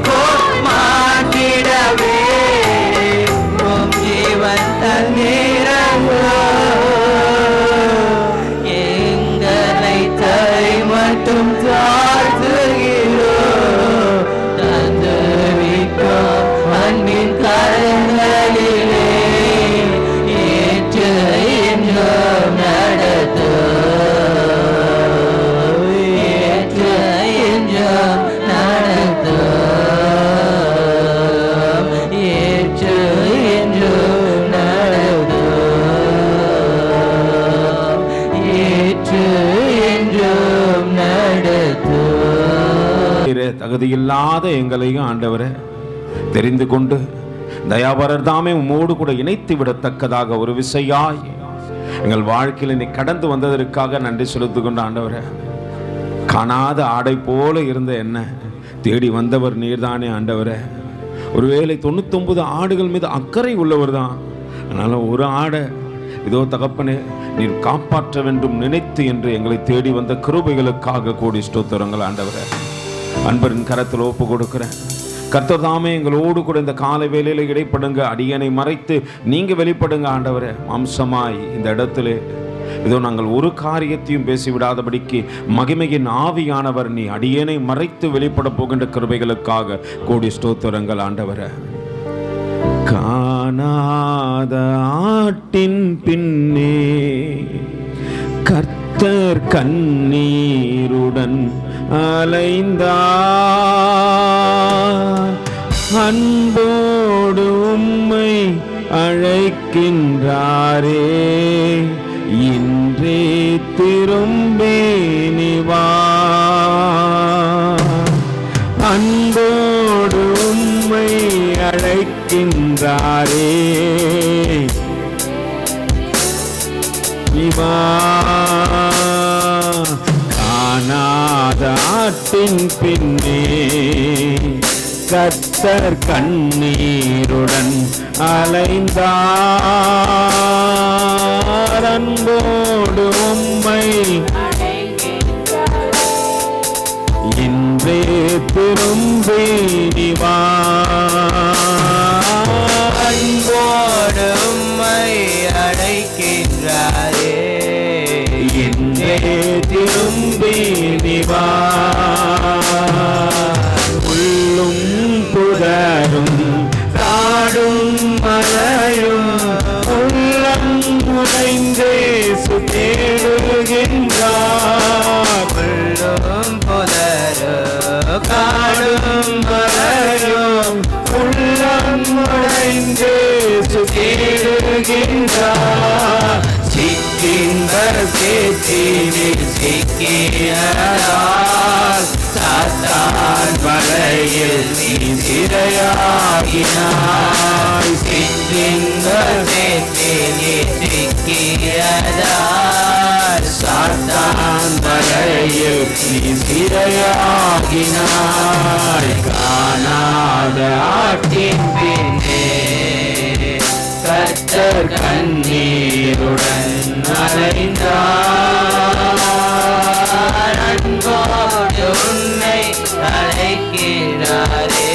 போல் மாற்றிடவே உம் ஜீவன் தண்ணீரங்கோ எங்களை தரை மட்டும் தாழ்த்துகிறோ தந்துவிக்கோ அன்பின் கரங்களிலே ஏற்று என்றும் நடத்தோ ஏற்று என்றும் நடத்தோ ஏற்று என்றும் நடத்தோ ஏற்று என்றும் நடத்தோ. தகுதியில்லாத எங்களையும் ஆண்டவரே தெரிந்து கொண்டு தயாபரர் தாமே உம்மோடு கூட இணைத்து விடத்தக்கதாக ஒரு விசையாய் எங்கள் வாழ்க்கையில் நீ கடந்து வந்ததற்காக நன்றி செலுத்திக் கொண்ட ஆண்டவரே. காணாத ஆடை போல இருந்த என்ன தேடி வந்தவர் நீர்தானே ஆண்டவரே. ஒருவேளை 99 ஆடுகள் மீது அக்கறை உள்ளவர் தான். அதனால ஒரு ஆடை இதோ தகப்பனே நீர் காப்பாற்ற வேண்டும் நினைத்து என்று எங்களை தேடி வந்த கிருபைகளுக்காக கோடி ஸ்தோத்திரங்கள் ஆண்டவரே. அன்பரின் கரத்தில் ஒப்பு கொடுக்கிறேன். கர்த்தர் தாமே எங்களோடு கூட இந்த காலை வேளையில இடைப்படுங்க. அடியனை மறைத்து நீங்க வெளிப்படுங்க ஆண்டவரே. மாம்சமாய் இந்த இடத்திலே இதோ நாங்கள் ஒரு காரியத்தையும் பேசிவிடாதபடிக்கு மகிமையின் ஆவியானவர் நீ அடியனை மறைத்து வெளிப்பட போகின்ற கிருபைகளுக்காக கோடி ஸ்தோத்திரங்கள் ஆண்டவரே. காணாத ஆட்டின் பின்னே கர்த்தர் கண்ணீருடன் அலைந்தார். அன்போடு உம்மை அழைக்கின்றாரே இன்றே திரும்பி நீ வா. அன்போடு உம்மை அழைக்கின்றாரே நீ வா. காணாத ஆட்டின் பின்னே கர்த்தர் கண்ணீருடன் அலைந்தார். அன்போடு உம்மை இன்றே திரும்பி நீ வா. அன்போடு உம்மை அழைக்கின்றாரே இன்றே திரும்பி நீ வா. உள்ளும் புதரும் காடும் மலையும் உள்ளம் உடைந்தே சுத்தேடுகின்றார். உள்ளும் புதரு காடும் மலையும் உள்ளம் உடைந்தே சுத்தேடுகின்றார். சிக்கின்ற சேற்றினில் சிக்கினார் சாத்தான் வலையில் நீ சிறையாகினாய். சிக்கின்ற சேற்றினில் சிக்கினார் சாத்தான் வலையில் நீ சிறையாகினாய். காணாத ஆட்டின் பின்னே கர்த்தர் கண்ணீருடன் அலைந்தார். அன்போடு உன்னை அழைக்கிறாரே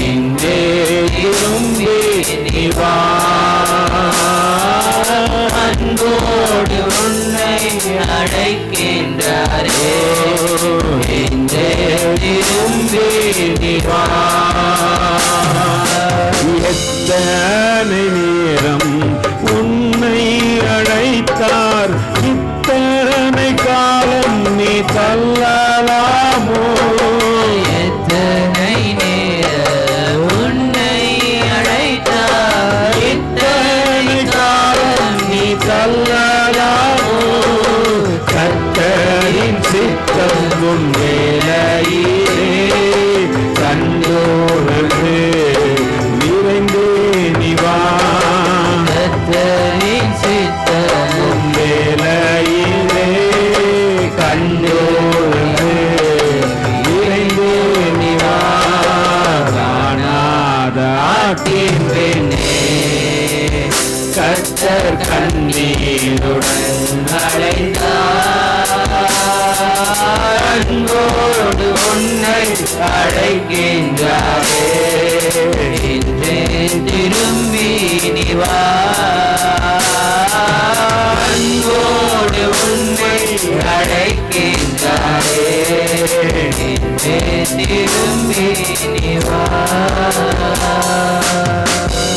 இன்றே திரும்பி நீ வா. அன்போடு உன்னை அழைக்கின்றாரே இன்றே திரும்பி நீ வா. எத்தனை நேரம் உன்னை அழைத்தார் இத்தனை காலம் நீ தள்ளலாமோ. எத்தனை நேரம் உன்னை அழைத்தார் இத்தனை காலம் நீ தள்ளலாமோ. கர்த்தரின் சித்தம் உன் வேலையிலே கண்டோடு நிறைந்தே நீ வா. கர்த்தரின் சித்தம் உன் வேலையிலே கண்டோடு நிறைந்தே நீ வா. காணாத ஆட்டின் பின்னே கர்த்தர் கண்ணீருடன் அழைந்தார். அன்போடு உன்னை அழைக்கின்றாரே. இன்றே திரும்பி நீ வா, அன்போடு உன்னை அழைக்கின்றாரே. இன்றே திரும்பி நீ வா.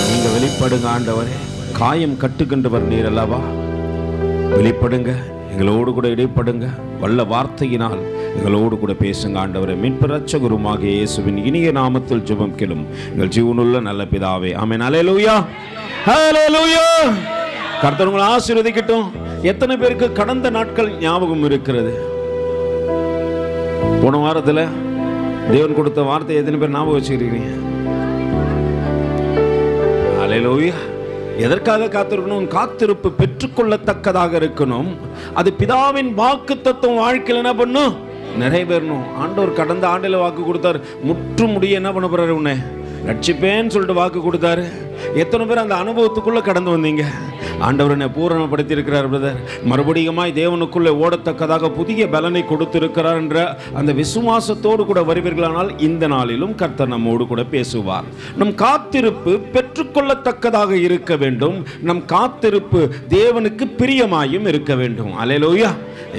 நீங்க வெளிப்படுங்க ஆண்டவரே. காயம் கட்டுகின்றவர் நீர் அல்லவா, வெளிப்படுங்க, எங்களோடு கூட இடைப்படுங்க. வல்ல வார்த்தையினால் எங்களோடு கூட பேசுங்க ஆண்டவரே. மீட்பர் இரட்சகருமாகிய இயேசுவின் இனிய நாமத்தில் ஜெபம் கேளும் எங்கள் ஜீவனுள்ள நல்ல பிதாவே, ஆமென். ஹல்லேலூயா, ஹல்லேலூயா. கர்த்தர் உங்களை ஆசீர்வதிக்கட்டும். எத்தனை பேருக்கு கடந்த நாட்கள் ஞாபகம் இருக்கிறது? போன வாரத்தில் தேவன் கொடுத்த வார்த்தை எத்தனை பேர் ஞாபகம் வச்சுக்கிறீங்க? ஹல்லேலூயா. எதற்காக காத்திருக்கணும்? காத்திருப்பு பெற்றுக்கொள்ளத்தக்கதாக இருக்கணும். அது பிதாவின் வாக்குத்தத்தம் வாழ்க்கையில் என்ன பண்ணும்? நிறைவேறணும். ஆண்டவர் கடந்த ஆண்டில் வாக்கு கொடுத்தார், முற்று முடிய என்ன பண்ண போறாரு? உன்னை ரட்சிப்பேன்னு சொல்லிட்டு வாக்கு கொடுத்தாரு. எத்தனை பேர் அந்த அனுபவத்துக்குள்ள கடந்து வந்தீங்க? ஆண்டவர் என்னை பூரணப்படுத்தி இருக்கிறார் பிரதர், மறுபடியுமாய் தேவனுக்குள்ளே ஓடத்தக்கதாக புதிய பலனை கொடுத்திருக்கிறார் என்ற அந்த விசுவாசத்தோடு கூட வருவீர்களானால் இந்த நாளிலும் கர்த்தர் நம்மோடு கூட பேசுவார். நம் காத்திருப்பு பெற்றுக்கொள்ளத்தக்கதாக இருக்க வேண்டும். நம் காத்திருப்பு தேவனுக்கு பிரியமாயும் இருக்க வேண்டும். அல்லேலூயா.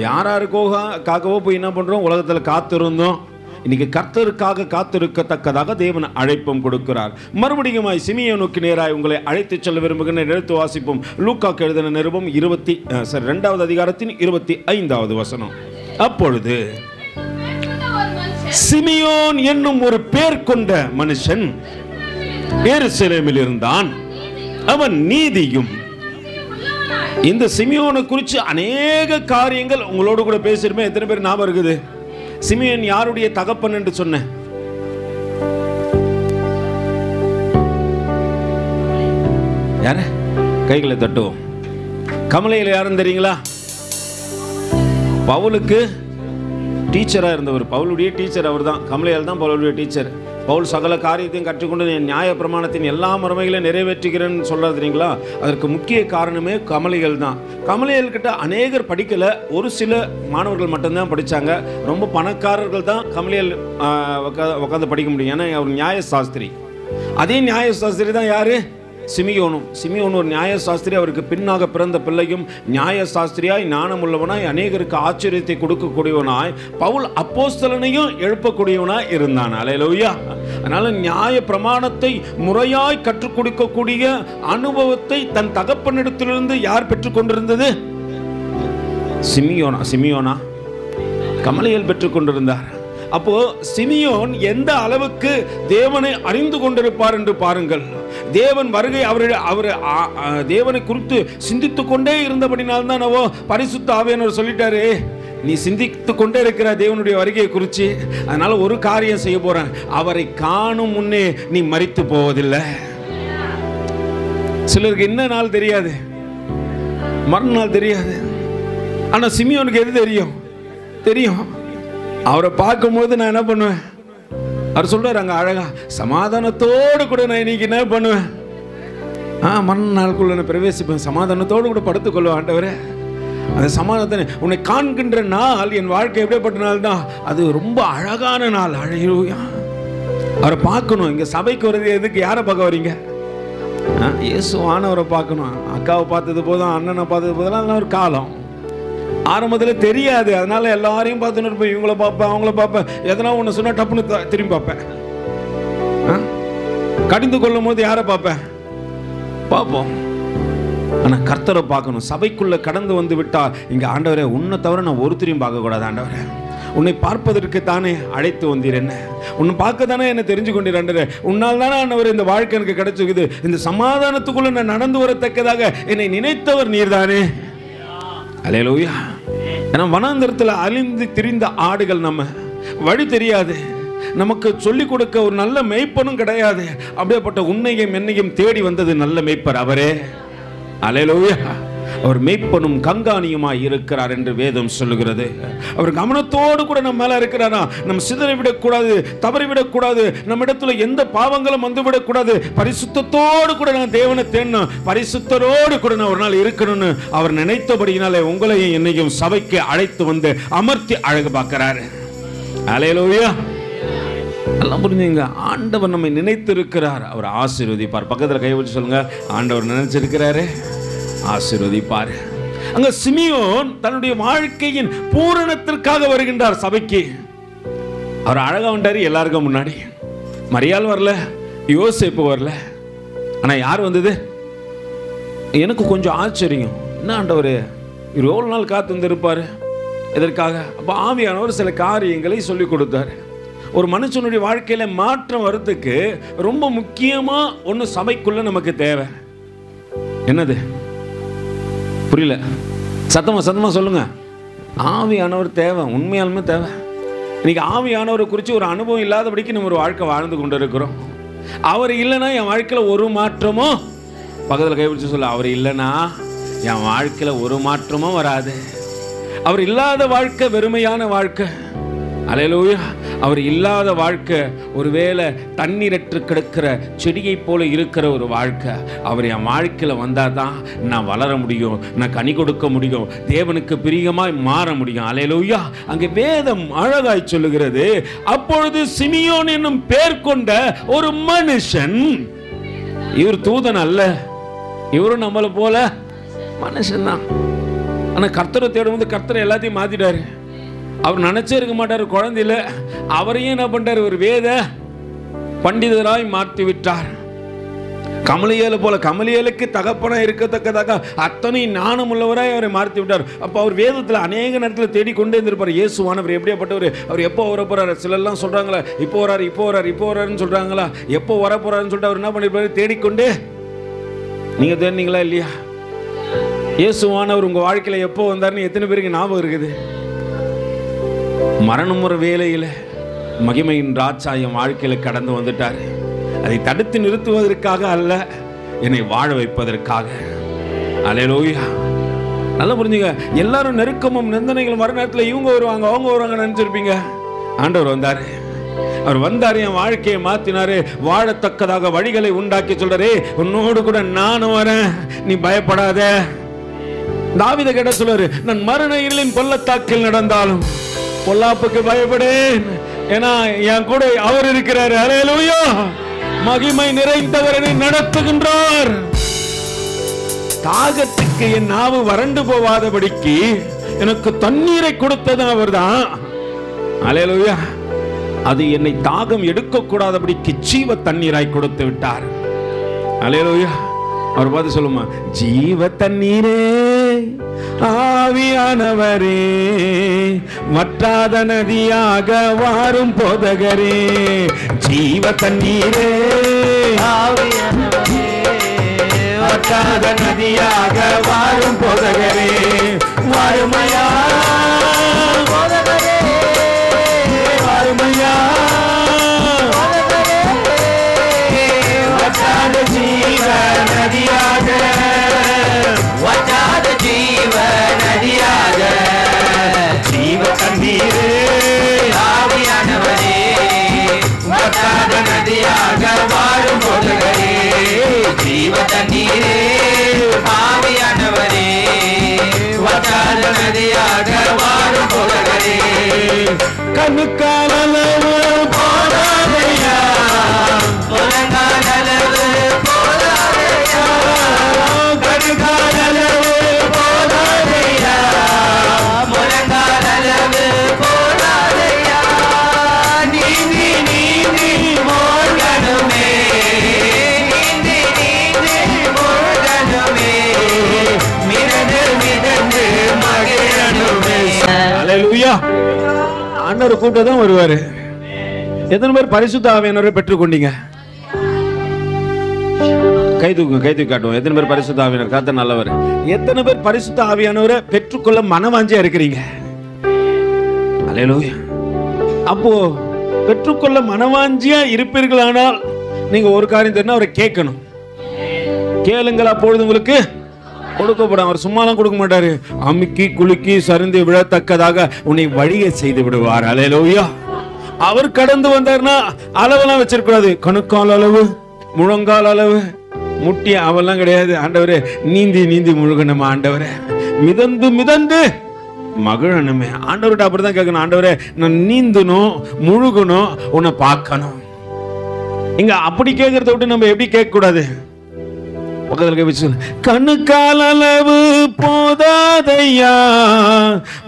யாராருக்காகவோ போய் என்ன பண்றோம்? உலகத்தில் காத்திருந்தோம். இன்னைக்கு கர்த்தருக்காக காத்திருக்கத்தக்கதாக தேவன் அழைப்பும் கொடுக்கிறார். மறுபடியும் சிமியோனுக்கு நேராய் உங்களை அழைத்து செல்ல விரும்புகிற எடுத்து வாசிப்போம். லூக்காக்கு எழுதின நிருபம் 2வது அதிகாரத்தின் 25வது வசனம். அப்பொழுது சிமியோன் என்னும் ஒரு பேர் கொண்ட மனுஷன் எருசலேமில் இருந்தான். அவன் நீதியும். இந்த சிமியோனை குறித்து அநேக காரியங்கள் உங்களோடு கூட பேசிருமே. எத்தனை பேர் ஞாபகம் இருக்குது? சிமியோன் யாருடைய தகப்பன் என்று சொன்ன? யாரு? கைகளை தட்டுவோம். கமலையில் யாருன்னு தெரியுங்களா? பவுலுக்கு டீச்சராக இருந்தவர். பவுலுடைய டீச்சர் அவர் தான். கமலையால் தான் பவுலுடைய டீச்சர். பவுல் சகல காரியத்தையும் கற்றுக்கொண்டு நியாய பிரமாணத்தின் எல்லா முறைமைகளையும் நிறைவேற்றுகிறேன்னு சொல்றது தெரியுங்களா? அதற்கு முக்கிய காரணமே கமலைகள் தான். கமலைகள் கிட்ட அநேகர் படிக்கல, ஒரு சில மாணவர்கள் மட்டும்தான் படிச்சாங்க. ரொம்ப பணக்காரர்கள் தான் கமலைகள் உட்காந்து படிக்க முடியும். ஏன்னா அவர் நியாய சாஸ்திரி. அதே நியாய சாஸ்திரி தான் யாரு? சிமியோனும். சிமியோன் ஒரு நியாய சாஸ்திரி. அவருக்கு பின்னாக பிறந்த பிள்ளையும் நியாய சாஸ்திரியாய் ஞானம் உள்ளவனாய் அநேகருக்கு ஆச்சரியத்தை கொடுக்கக்கூடியவனாய் பவுல் அப்போஸ்தலனையும் எழுப்பக்கூடியவனாய் இருந்தான். அல்லேலூயா. அதனால நியாய பிரமாணத்தை முறையாய் கற்றுக் கொடுக்கக்கூடிய அனுபவத்தை தன் தகப்பனிடத்திலிருந்து யார் பெற்றுக்கொண்டிருந்தது? சிமியோனா கமலையேல் பெற்றுக்கொண்டிருந்தார். அப்போ சிமியோன் எந்த அளவுக்கு தேவனை அறிந்து கொண்டிருப்பார் என்று பாருங்கள். தேவன் வருகை அவர் தேவனை குறித்து சிந்தித்து கொண்டே இருந்தபடினால்தான் பரிசுத்த ஆவியானவர் சொல்லிட்டாரு, நீ சிந்தித்து கொண்டே இருக்கிற தேவனுடைய வருகையை குறித்து. அதனால ஒரு காரியம் செய்ய போறேன், அவரை காணும் முன்னே நீ மரித்து போவதில்லை. சிலருக்கு என்ன நாள் தெரியாது, மறுநாள் தெரியாது. ஆனா சிமியோனுக்கு எது தெரியும்? தெரியும். அவரை பார்க்கும்போது நான் என்ன பண்ணுவேன்? அவர் சொல்றாரு அங்க அழகா, சமாதானத்தோடு கூட நான் இன்னைக்கு என்ன பண்ணுவேன்? மறுநாளுக்குள்ள நான் பிரவேசிப்பேன், சமாதானத்தோடு கூட படுத்துக்கொள்வேன். ஆண்டவரே, அந்த சமாதானத்தை உன்னை காண்கின்ற நாள் என் வாழ்க்கை எப்படிப்பட்ட நாள் தான்? அது ரொம்ப அழகான நாள். அழகா அவரை பார்க்கணும். இங்க சபைக்கு வருது எதுக்கு? யாரை பார்க்க வரீங்க? இயேசுவானவரை பார்க்கணும். அக்காவை பார்த்தது போதும், அண்ணனை பார்த்தது போதெல்லாம் ஒரு காலம். ஆரம்பத்தில் தெரியாது, அதனால எல்லாரையும் பார்த்துன்னு இருப்பேன். இவங்கள பார்ப்பேன், அவங்கள பார்ப்பேன். எதனா ஒன்று சொன்னா டப்புன்னு திரும்பி பார்ப்பேன். கடிந்து கொள்ளும் போது யாரை பார்ப்பேன்? பார்ப்போம். ஆனால் கர்த்தரை பார்க்கணும். சபைக்குள்ள கடந்து வந்து விட்டால் இங்கே ஆண்டவரே, உன்னை தவிர நான் ஒருத்தரையும் பார்க்கக்கூடாது. ஆண்டவரே, உன்னை பார்ப்பதற்கு தானே அழைத்து வந்தீர், என்ன உன்னை பார்க்க தானே என்ன தெரிஞ்சு கொண்டீர். ஆண்டவரே, உன்னால் தானே ஆண்டவர் இந்த வாழ்க்கை எனக்கு கிடைச்சிருக்குது. இந்த சமாதானத்துக்குள்ள நான் நடந்து வரத்தக்கதாக என்னை நினைத்தவர் நீர்தானே. அல்லேலூயா. ஏன்னா வனாந்தரத்தில் அழிந்து திரிந்த ஆடுகள், நம்ம வழி தெரியாது, நமக்கு சொல்லிக் கொடுக்க ஒரு நல்ல மேய்ப்பனும் கிடையாது. அப்படியேப்பட்ட உன்னையும் என்னையும் தேடி வந்தது நல்ல மேய்ப்பர் அவரே. அல்லேலூயா. அவர் மேய்ப்பனும் கங்காணியுமாய் இருக்கிறார் என்று வேதம் சொல்லுகிறது. அவர் கவனத்தோடு கூட நம்ம மேல இருக்கிறாரா? நம்ம சிதறிவிடக்கூடாது, தவறிவிடக்கூடாது, நம்ம இடத்துல எந்த பாவங்களும் வந்துவிடக்கூடாது. பரிசுத்தத்தோடு கூட நான் தேவனை தேடணும், பரிசுத்தரோடு கூட நான் ஒரு நாள் இருக்கணும்னு அவர் நினைத்தபடியினாலே உங்களையும் என்னையும் சபைக்கு அழைத்து வந்து அமர்த்தி அழகு பார்க்கிறாரு. அல்லேலூயா. எல்லாம் புரிஞ்சுங்க. ஆண்டவர் நம்மை நினைத்திருக்கிறார், அவர் ஆசீர்வதிப்பார். பக்கத்தில் கை வச்சு சொல்லுங்க, ஆண்டவர் நினைச்சிருக்கிறாரு, ஆசீர்வதிப்பார். அங்க சிமியோன் தன்னுடைய வாழ்க்கையின் பூரணத்திற்காக வருகின்றார் சபைக்கு. அவர் அழகா வந்தாரு எல்லாருக்கும் முன்னாடி. மரியாள் வரல, யோசேப்பு வரல, ஆனா யார் வந்தது? எனக்கு கொஞ்சம் ஆச்சரியம், என்ன ஆண்டவர் எவ்வளோ நாள் காத்து வந்திருப்பாரு, எதற்காக? அப்போ ஆவியானவர் சில காரியங்களை சொல்லி கொடுத்தாரு. ஒரு மனுஷனுடைய வாழ்க்கையில மாற்றம் வரதுக்கு ரொம்ப முக்கியமா ஒன்று சபைக்குள்ள நமக்கு தேவை. என்னது? புரியல, சத்தமா சொல்லுங்க. ஆவியானவர் தேவை, உண்மையாலுமே தேவை. இன்னைக்கு ஆவியானவரை குறித்து ஒரு அனுபவம் இல்லாதபடிக்கு நம்ம ஒரு வாழ்க்கை வாழ்ந்து கொண்டு இருக்கிறோம். அவர் இல்லைன்னா என் வாழ்க்கையில் ஒரு மாற்றமோ, பக்கத்தில் கைப்பிடிச்சு சொல்ல, அவர் இல்லைன்னா என் வாழ்க்கையில் ஒரு மாற்றமும் வராது. அவர் இல்லாத வாழ்க்கை வெறுமையான வாழ்க்கை. அல்லேலூயா. அவர் இல்லாத வாழ்க்கை ஒருவேளை தண்ணீரற்று கிடக்கிற செடியை போல இருக்கிற ஒரு வாழ்க்கை. அவர் என் வாழ்க்கையில் வந்தால் தான் நான் வளர முடியும், நான் கனி கொடுக்க முடியும், தேவனுக்கு பிரியமாய் மாற முடியும். அல்லேலூயா. அங்கே வேதம் அழகாய் சொல்லுகிறது, அப்பொழுது சிமியோன் என்னும் பேர் கொண்ட ஒரு மனுஷன், இவர் தூதன் அல்ல, இவரும் நம்மளை போல மனுஷன் தான். ஆனால் கர்த்தரை தேடும் கர்த்தரை எல்லாத்தையும் மாத்திட்டாரு. அவர் நினைச்சே இருக்க மாட்டார், குழந்தையில அவரையும் என்ன பண்றாரு, ஒரு வேத பண்டிதராய் மாற்றி விட்டார். கமலியேல போல, கமலியேலுக்கு தகப்பனா இருக்கத்தக்கதாக அத்தனை ஞானம் உள்ளவராய் அவரை மாற்றி விட்டார். அப்போ அவர் வேதத்தில் அநேக நேரத்தில் தேடிக்கொண்டே இருந்திருப்பார். இயேசுவானவர் எப்படியாப்பட்டவர், அவர் எப்போ வர போறாரு, சிலர்லாம் சொல்றாங்களா இப்போ வராருன்னு சொல்றாங்களா, எப்போ வர போறாருன்னு சொல்லிட்டு அவர் என்ன பண்ணிருப்பாரு, தேடிக்கொண்டே. நீங்க தேடினீங்களா இல்லையா? இயேசுவானவர் உங்க வாழ்க்கையில எப்போ வந்தாருன்னு எத்தனை பேருக்கு ஞாபகம் இருக்குது? மரணம் ஒரு வேலையில் மகிமையின் ராஜா என் வாழ்க்கையில கடந்து வந்துட்டார். அதை தடுத்து நிறுத்துவதற்காக அல்ல, என்னை வாழ வைப்பதற்காக. அல்லேலூயா. நல்லா புரிஞ்சுங்க. எல்லாரும் நெருக்கமும் நிந்தனைகளும் வர நேரத்தில் இவங்க வருவாங்க அவங்க வருவாங்க நினைச்சிருப்பீங்க. ஆண்டவர் வந்தாரு, அவர் வந்தாரு, என் வாழ்க்கையை மாத்தினாரு, வாழத்தக்கதாக வழிகளை உண்டாக்கி சொல்றாரு, உன்னோடு கூட நானும் வரேன், நீ பயப்படாத. தாவீதை கேட்ட சொல்றாரு, நான் மரண இருளின் பள்ளத்தாக்கில் நடந்தாலும் பொல்லாப்புக்கு பயப்படேன், ஏன்னா என் கூட அவர் இருக்கிறார். அல்லேலூயா. மகிமை நிறைந்தவர் என்னை நடத்துகின்றார். தாகத்துக்கு என் நாவு வறண்டு போவாதபடிக்கு எனக்கு தண்ணீரை கொடுத்தது அவர்தான். அல்லேலூயா. அது என்னை தாகம் எடுக்க கூடாதபடிக்கு ஜீவ தண்ணீராய் கொடுத்து விட்டார். அல்லேலூயா. அவர் பார்த்து சொல்லுமா, ஜீவ தண்ணீரே ஆவியானவரே, வற்றாத நதியாக வாரும் போதகரே, ஜீவ தண்ணீரே ஆவியானவரே, வற்றாத நதியாக வாரும் போதகரே, வாருமையா போதகரே, வாருமையா வற்றாத ஜீவ நதியாக, வற்றாத ஜீவ நதியாக, ஜீவ தண்ணீரே ஆவியானவரே, வற்றாத நதியாக வாரும் போதகரே, ஜீவ தண்ணீரே ஆவியானவரே, வற்றாத நதியாக வாரும் போதகரே, கணுக்காலளவு போதாதையா, முழங்காலளவு போதாதையா, கணுக்காலளவு போதாதையா, முழங்காலளவு போதாதையா, நீந்தி நீந்தி மூழ்கணுமே, நீந்தி நீந்தி மூழ்கணுமே, மிதந்து மிதந்து மகிழணுமே. அல்லேலூயா. ஆண்டவர் கூப்பிட்டு தான் வருவாரு. எத்தனை பேர் பரிசுத்த ஆவியானவரை பெற்றுக்கொண்டீங்க? கை தூக்கி காட்டுவோம். எத்தனை பேர் பரிசுத்த ஆவியானவர்? கர்த்தர் நல்லவர். எத்தனை பேர் பரிசுத்த ஆவியானவரை பெற்றுக்கொள்ள மனவாஞ்சியா இருக்கிறீங்க? அல்லேலூயா. அப்போ பெற்றுக்கொள்ள மனவாஞ்சியா இருப்பீர்களானால் நீங்க ஒரு காரியம் தெரியும், அவரை கேட்கணும். கேளுங்கள், அப்பொழுது உங்களுக்கு கொடுக்கப்படும். அவர் சும்மாலாம் கொடுக்க மாட்டாரு, அமுக்கி குலுக்கி சரிந்து விழத்தக்கதாக உன்னை வழியை செய்து விடுவார். அல்லேலூயா. அவர் கடந்து வந்தார்னா அளவெல்லாம் வச்சிருக்கூடாது. கணுக்கால் அளவு, முழங்கால் அளவு, முட்டி அவெல்லாம் கிடையாது. ஆண்டவரே நீந்தி நீந்தி முழுகணுமா ஆண்டவரே, மிதந்து மிதந்து மகிழணுமே. ஆண்டவர்கிட்ட அப்படிதான் கேட்கணும், ஆண்டவரே நான் நீந்தணும், முழுகணும், உன்னை பார்க்கணும். இங்க அப்படி கேட்கறத விட்டு நம்ம எப்படி கேட்க கூடாது? பக்கத்தில் கண்ணுக்கால் அளவு போதாதையா,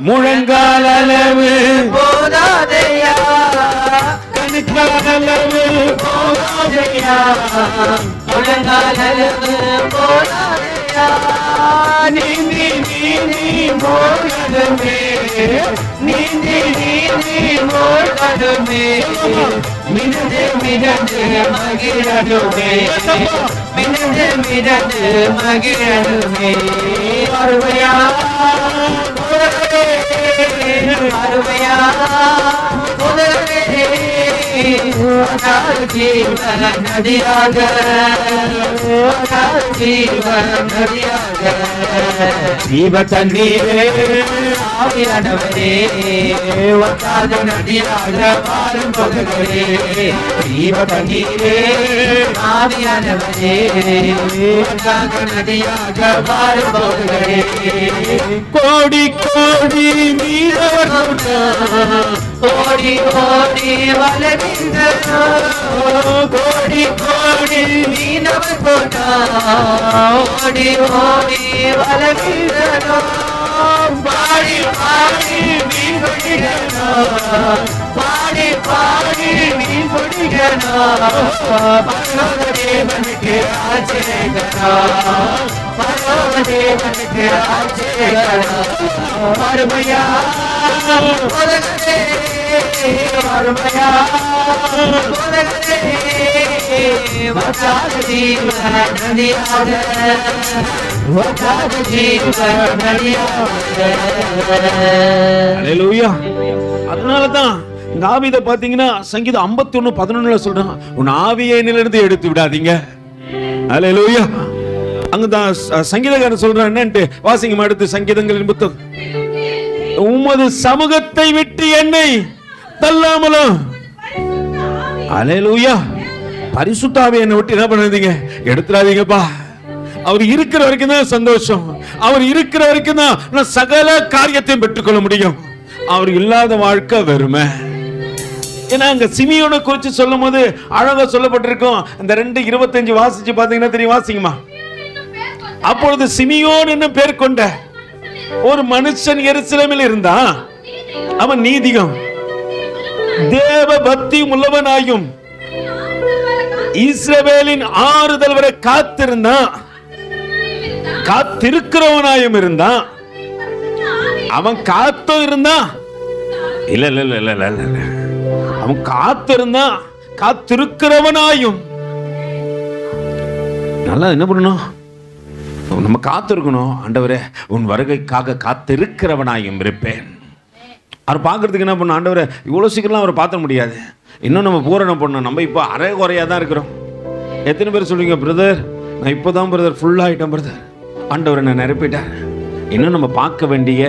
முழங்கால் அளவு போதாதையா, கண்ணுக்கால் அளவு போதாதையா, முழங்கால் அளவு போதாதையா, நீந்தி நீந்தி மூழ்கணுமே, நீந்தி நீந்தி மூழ்கணுமே, மிதந்து மிதந்து மகிழணுமே, மிதந்து மிதந்து மகிழணுமே. அருமையா அருமையா ஜீவன நதியாக, ஜீவன நதியாக, ஜீவ தண்ணீரே ஆவியானவரே ஒட்டாத நதியாக மாறும் பொழுதே, ஜீவ தண்ணீரே ஆவியானவரே ஒட்டாத நதியாக மாறும் பொழுதே. கோடி கோடி மீனவர் கோடி கோடி வளர்கின்றனோ, கோடி கோடி மீனவர் போட்டா, ஓடி ஓடி வளர்கின்றனோ, பாடி பாடி மீன் பிடிக்கணோ, பாடி பாடி மீன் பிடிக்கணோ, பரமதேவனுக்கு ஆச்சரியக்கணோ, பரமதேவனுக்கு ஆச்சரியக்கணோ. அருமையா உலகமே, அருமையா உலகமே, வற்றாத ஜீவன நதியாக, வற்றாத ஜீவன நதியாக. அல்லேலூயா. அதனாலதான் இந்த ஆவித பாத்தீங்கன்னா சங்கீதம் 51:11 சொல்றான், உன் ஆவியை என்னிலிருந்து எடுத்து விடாதீங்க. அல்லேலூயா. அங்கதான் சங்கீதக்காரன் சொல்றான் என்னன்ட்டு வாசிங்க. அடுத்து சங்கீதங்களின் புத்தகம், உமது சமூகத்தை விட்டு என்னை தள்ளாமலும். அல்லேலூயா. பரிசுத்த ஆவியை என்னை விட்டு என்ன பண்ணாதீங்க, எடுத்துடாதீங்கப்பா. அவர் இருக்கிற வரைக்கும் தான் சந்தோஷம், அவர் இருக்கிற வரைக்கும் தான் நான் சகல காரியத்தையும் பெற்றுக்கொள்ள முடியும். அவர் இல்லாத வாழ்க்கை வெறுமை. ஏன்னா அங்க சிமியோனை குறித்து சொல்லும் போது அழகா சொல்லப்பட்டிருக்கும். அந்த 2:25 வாசிச்சு பாத்தீங்கன்னா தெரியும். வாசிங்கம்மா. அப்பொழுது சிமியோன் என்ன பேர் கொண்ட ஒரு மனுஷன் எருசலேமில் இருந்தான். அவன் நீதியும் தேவ பக்தி உள்ளவனாயும் இஸ்ரவேலின் ஆறுதல் வரை காத்திருந்தான், காத்திருக்கிறவனாயும் இருந்தான். அவன் காத்தும் இருந்தான். இல்ல இல்ல இல்ல இல்ல இல்ல, அவன் காத்திருந்தான், காத்திருக்கிறவனாயும். நல்லா என்ன பண்ணணும், நம்ம காத்திருக்கணும். ஆண்டவரே உன் வருகைக்காக காத்திருக்கிறவனாயும் இருப்பேன். அவர் பார்க்கறதுக்கு என்ன பண்ணணும், ஆண்டவரே இவ்வளோ சீக்கிரம்லாம் அவரை பார்த்த முடியாது, இன்னும் நம்ம பூரணம் பண்ணணும். நம்ம இப்போ அரை குறையாக தான் இருக்கிறோம். எத்தனை பேர் சொல்லுவீங்க, பிரதர் நான் இப்போ தான் பிரதர் ஃபுல்லாகிட்டேன் பிரதர், ஆண்டவரை நான் நிரப்பிட்டேன். இன்னும் நம்ம பார்க்க வேண்டிய,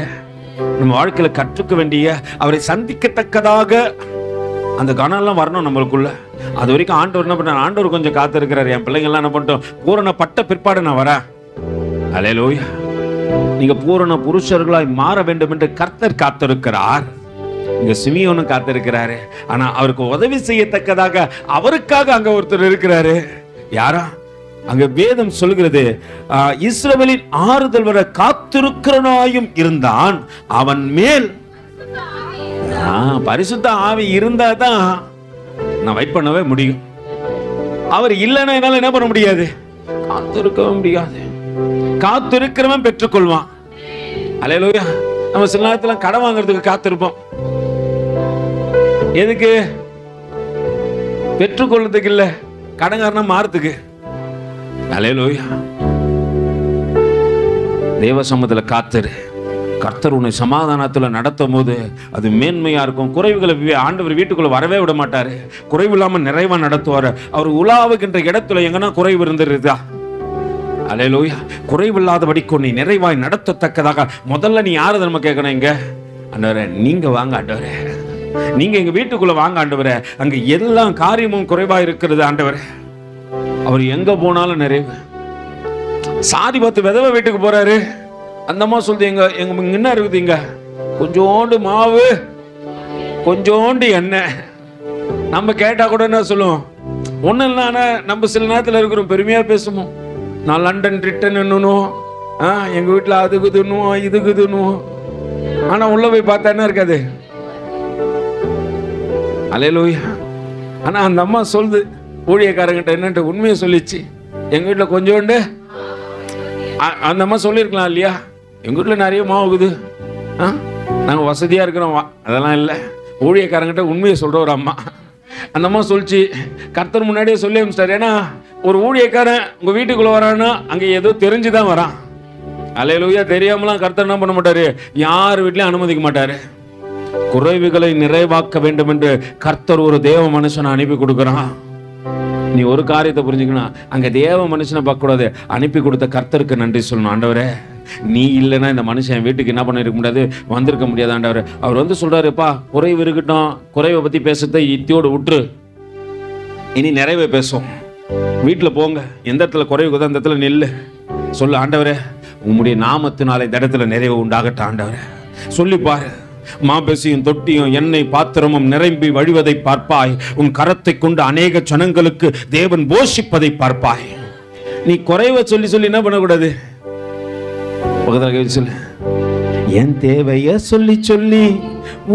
நம்ம வாழ்க்கையில் கற்றுக்க வேண்டிய, அவரை சந்திக்கத்தக்கதாக அந்த கணம்லாம் வரணும் நம்மளுக்குள்ள. அது வரைக்கும் ஆண்டவர் என்ன பண்ண, ஆண்டவர் கொஞ்சம் காத்திருக்கிறார். என் பிள்ளைங்கள்லாம் என்ன பண்ணிட்டோம், பூரணப்பட்ட பிற்பாடு நான் வரேன். அல்லேலூயா. நீங்க பூரண புருஷர்களாய் மாற வேண்டும் என்று கர்த்தர் காத்திருக்கிறார். இங்க சிமியோனும் காத்திருக்கிறாரு. ஆனா அவருக்கு உதவி செய்யத்தக்கதாக அவருக்காக அங்க ஒருத்தர் இருக்கிறாரு. யாரா? அங்க வேதம் சொல்கிறது, இஸ்ரவேலின் ஆறுதல் வர காத்திருக்கிறனாயும் இருந்தான். அவன் மேல் பரிசுத்த ஆவி இருந்தா தான் நான் வெயிட் பண்ணவே முடியும். அவர் இல்லைன்னா என்னால என்ன பண்ண முடியாது, காத்திருக்கவே முடியாது. காத்திருக்கிறவன் பெற்றுக்கொள்வான். அல்லேலூயா. நம்ம சில நேரத்துல கடன் வாங்குறதுக்கு காத்திருப்போம். எதுக்கு? பெற்றுக்கொள்றதுக்கு இல்ல, கடன்காரனா மாறதுக்கு. அல்லேலூயா. தேவ சமூகத்துல காத்திரு. கர்த்தர் உன்னை சமாதானத்துல நடத்தும் போது அது மேன்மையா இருக்கும். குறைவுகளை ஆண்டவர் வீட்டுக்குள்ள வரவே விட மாட்டாரு. குறைவு இல்லாம நிறைவா நடத்துவாரு. அவர் உலாவுகின்ற இடத்துல எங்கன்னா குறைவு இருந்துருதா? அல்லேலூயா. குறைவில்லாதபடிக்கு நீ நிறைவாய் நடத்தத்தக்கதாக முதல்ல நீ யாரை நம்ம கேட்கணும், இங்க ஆண்டவரே நீங்க வாங்க, ஆண்டவரே நீங்க எங்க வீட்டுக்குள்ள வாங்க, ஆண்டவரே அங்க எல்லா காரியமும் குறைவா இருக்கிறது ஆண்டவரே. அவர் எங்க போனாலும் நிறைவு. சாதி பார்த்து விதவை வீட்டுக்கு போறாரு. அந்த அம்மா சொல்லுது, எங்க என்ன இருக்குது, இங்க கொஞ்சோண்டு மாவு, கொஞ்சோண்டு எண்ணெய். நம்ம கேட்டா கூட என்ன சொல்லுவோம்? ஒன்றும் இல்லை. ஆனால் நம்ம சில நேரத்தில் இருக்கிறோம், பெருமையாக பேசுவோம். நான் லண்டன் ரிட்டன் என்னன்னுவோம், எங்கள் வீட்டில் அதுக்குதுன்னுவோம், இதுக்குதுன்னுவோம். ஆனால் உள்ள போய் பார்த்தா என்ன இருக்காது? அல்லேலூயா. ஆனால் அந்த அம்மா சொல்லுது ஊழியக்காரங்கிட்ட என்னன்ட்டு உண்மையை சொல்லிச்சு. எங்கள் வீட்டில் கொஞ்சோண்டு. அந்த அம்மா சொல்லியிருக்கலாம் இல்லையா, எங்கள் வீட்டில் நிறைய மாவுக்குது, நாங்கள் வசதியாக இருக்கிறோம். அதெல்லாம் இல்லை. ஊழியக்காரங்கிட்ட உண்மையை சொல்கிற ஒரு அம்மா. அந்த அம்மா சொல்லிச்சு, கர்த்தர் முன்னாடியே சொல்லி அனுப்பிச்சிட்டார். ஏன்னா ஒரு ஊழியக்காரன் உங்கள் வீட்டுக்குள்ளே வரான்னா அங்கே ஏதோ தெரிஞ்சு தான் வரான். அல்லேலூயா. தெரியாமலாம் கர்த்தர் என்ன பண்ண மாட்டார், யார் வீட்லையும் அனுமதிக்க மாட்டார். குறைவுகளை நிறைவாக்க வேண்டும் என்று கர்த்தர் ஒரு தேவ மனுஷனை அனுப்பி கொடுக்குறான். நீ ஒரு காரியத்தை புரிஞ்சுக்கணும், அங்கே தேவ மனுஷனை பார்க்கக்கூடாது, அனுப்பி கொடுத்த கர்த்தருக்கு நன்றி சொல்லணும். ஆண்டவரே, நீ இல்லைன்னா இந்த மனுஷன் வீட்டுக்கு என்ன பண்ணிருக்க முடியாது, வந்திருக்க முடியாது. ஆண்டவர் அவர் வந்து சொல்றாருப்பா, குறைவு இருக்கட்டும், குறைவை பற்றி பேசுறதை இத்தியோடு விட்டுரு, இனி நிறைவே பேசும். வீட்டில் போங்க, எந்த இடத்துல குறைவுக்குதோ அந்த இடத்துல நெல்லு சொல்லு. ஆண்டவரே, உம்முடைய நாமத்தினால இந்த இடத்துல நிறைவு உண்டாகட்டும். ஆண்டவரே சொல்லிப்பாரு. மாபெசியும் தொட்டியும் எண்ணெய் பாத்திரமும் நிரம்பி வழிவதை பார்ப்பாய். உன் கரத்தை கொண்டு அநேக ஜனங்களுக்கு தேவன் போஷிப்பதை பார்ப்பாய். நீ குறைவை சொல்லி சொல்லி என்ன பண்ணக்கூடாது, சொல்லு. என் தேவைய சொல்லி சொல்லி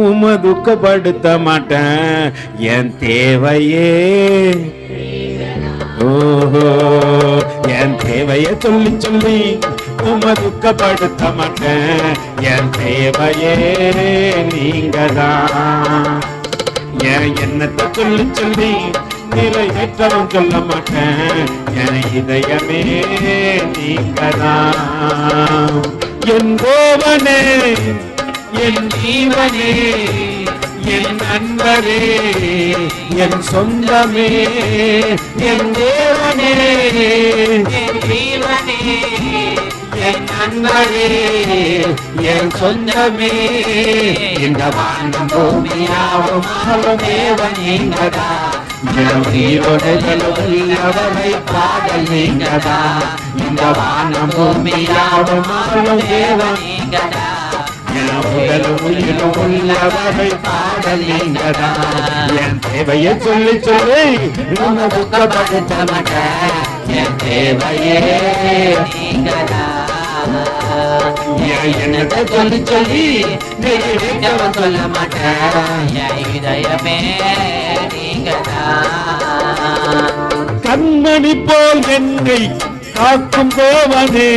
உம துக்கப்படுத்த மாட்டேன். என் தேவையே, ஓஹோ, என் தேவைய சொல்லி சொல்லி உம துக்கப்படுத்த மாட்டேன். என் தேவையே நீங்கதான். என் எண்ணத்தை சொல்லி சொல்லி நிறைவேற்றவும் சொல்ல மாட்டேன். என் இதயமே நீங்கதான். என் தேவனே, என் ஜீவனே, என் நண்பரே, என் சொந்தமே, என் தேவனே, என் ஜீவனே, என் நண்பரே, என் சொந்தமே. இந்த வானம் பூமியாவும் தேவன் நீங்கதா. உள்ளவரை பாடல் நீங்கதா. இந்த வானம் பூமியாவும் தேவன் நீங்கதா. உள்ளவரை பாடல் நீங்கதா. என் தேவையை சொல்லி சொல்லி துக்கப்படுத்த மாட்டேன். என் தேவையே நீங்கதா. என்னத்தை சொல்லி சொல்லி நிறைவேற்றவும் சொல்ல மாட்டேன். என் இதயமே நீங்கதா. கண்மணி போல் என்னை காக்கும் தேவனே,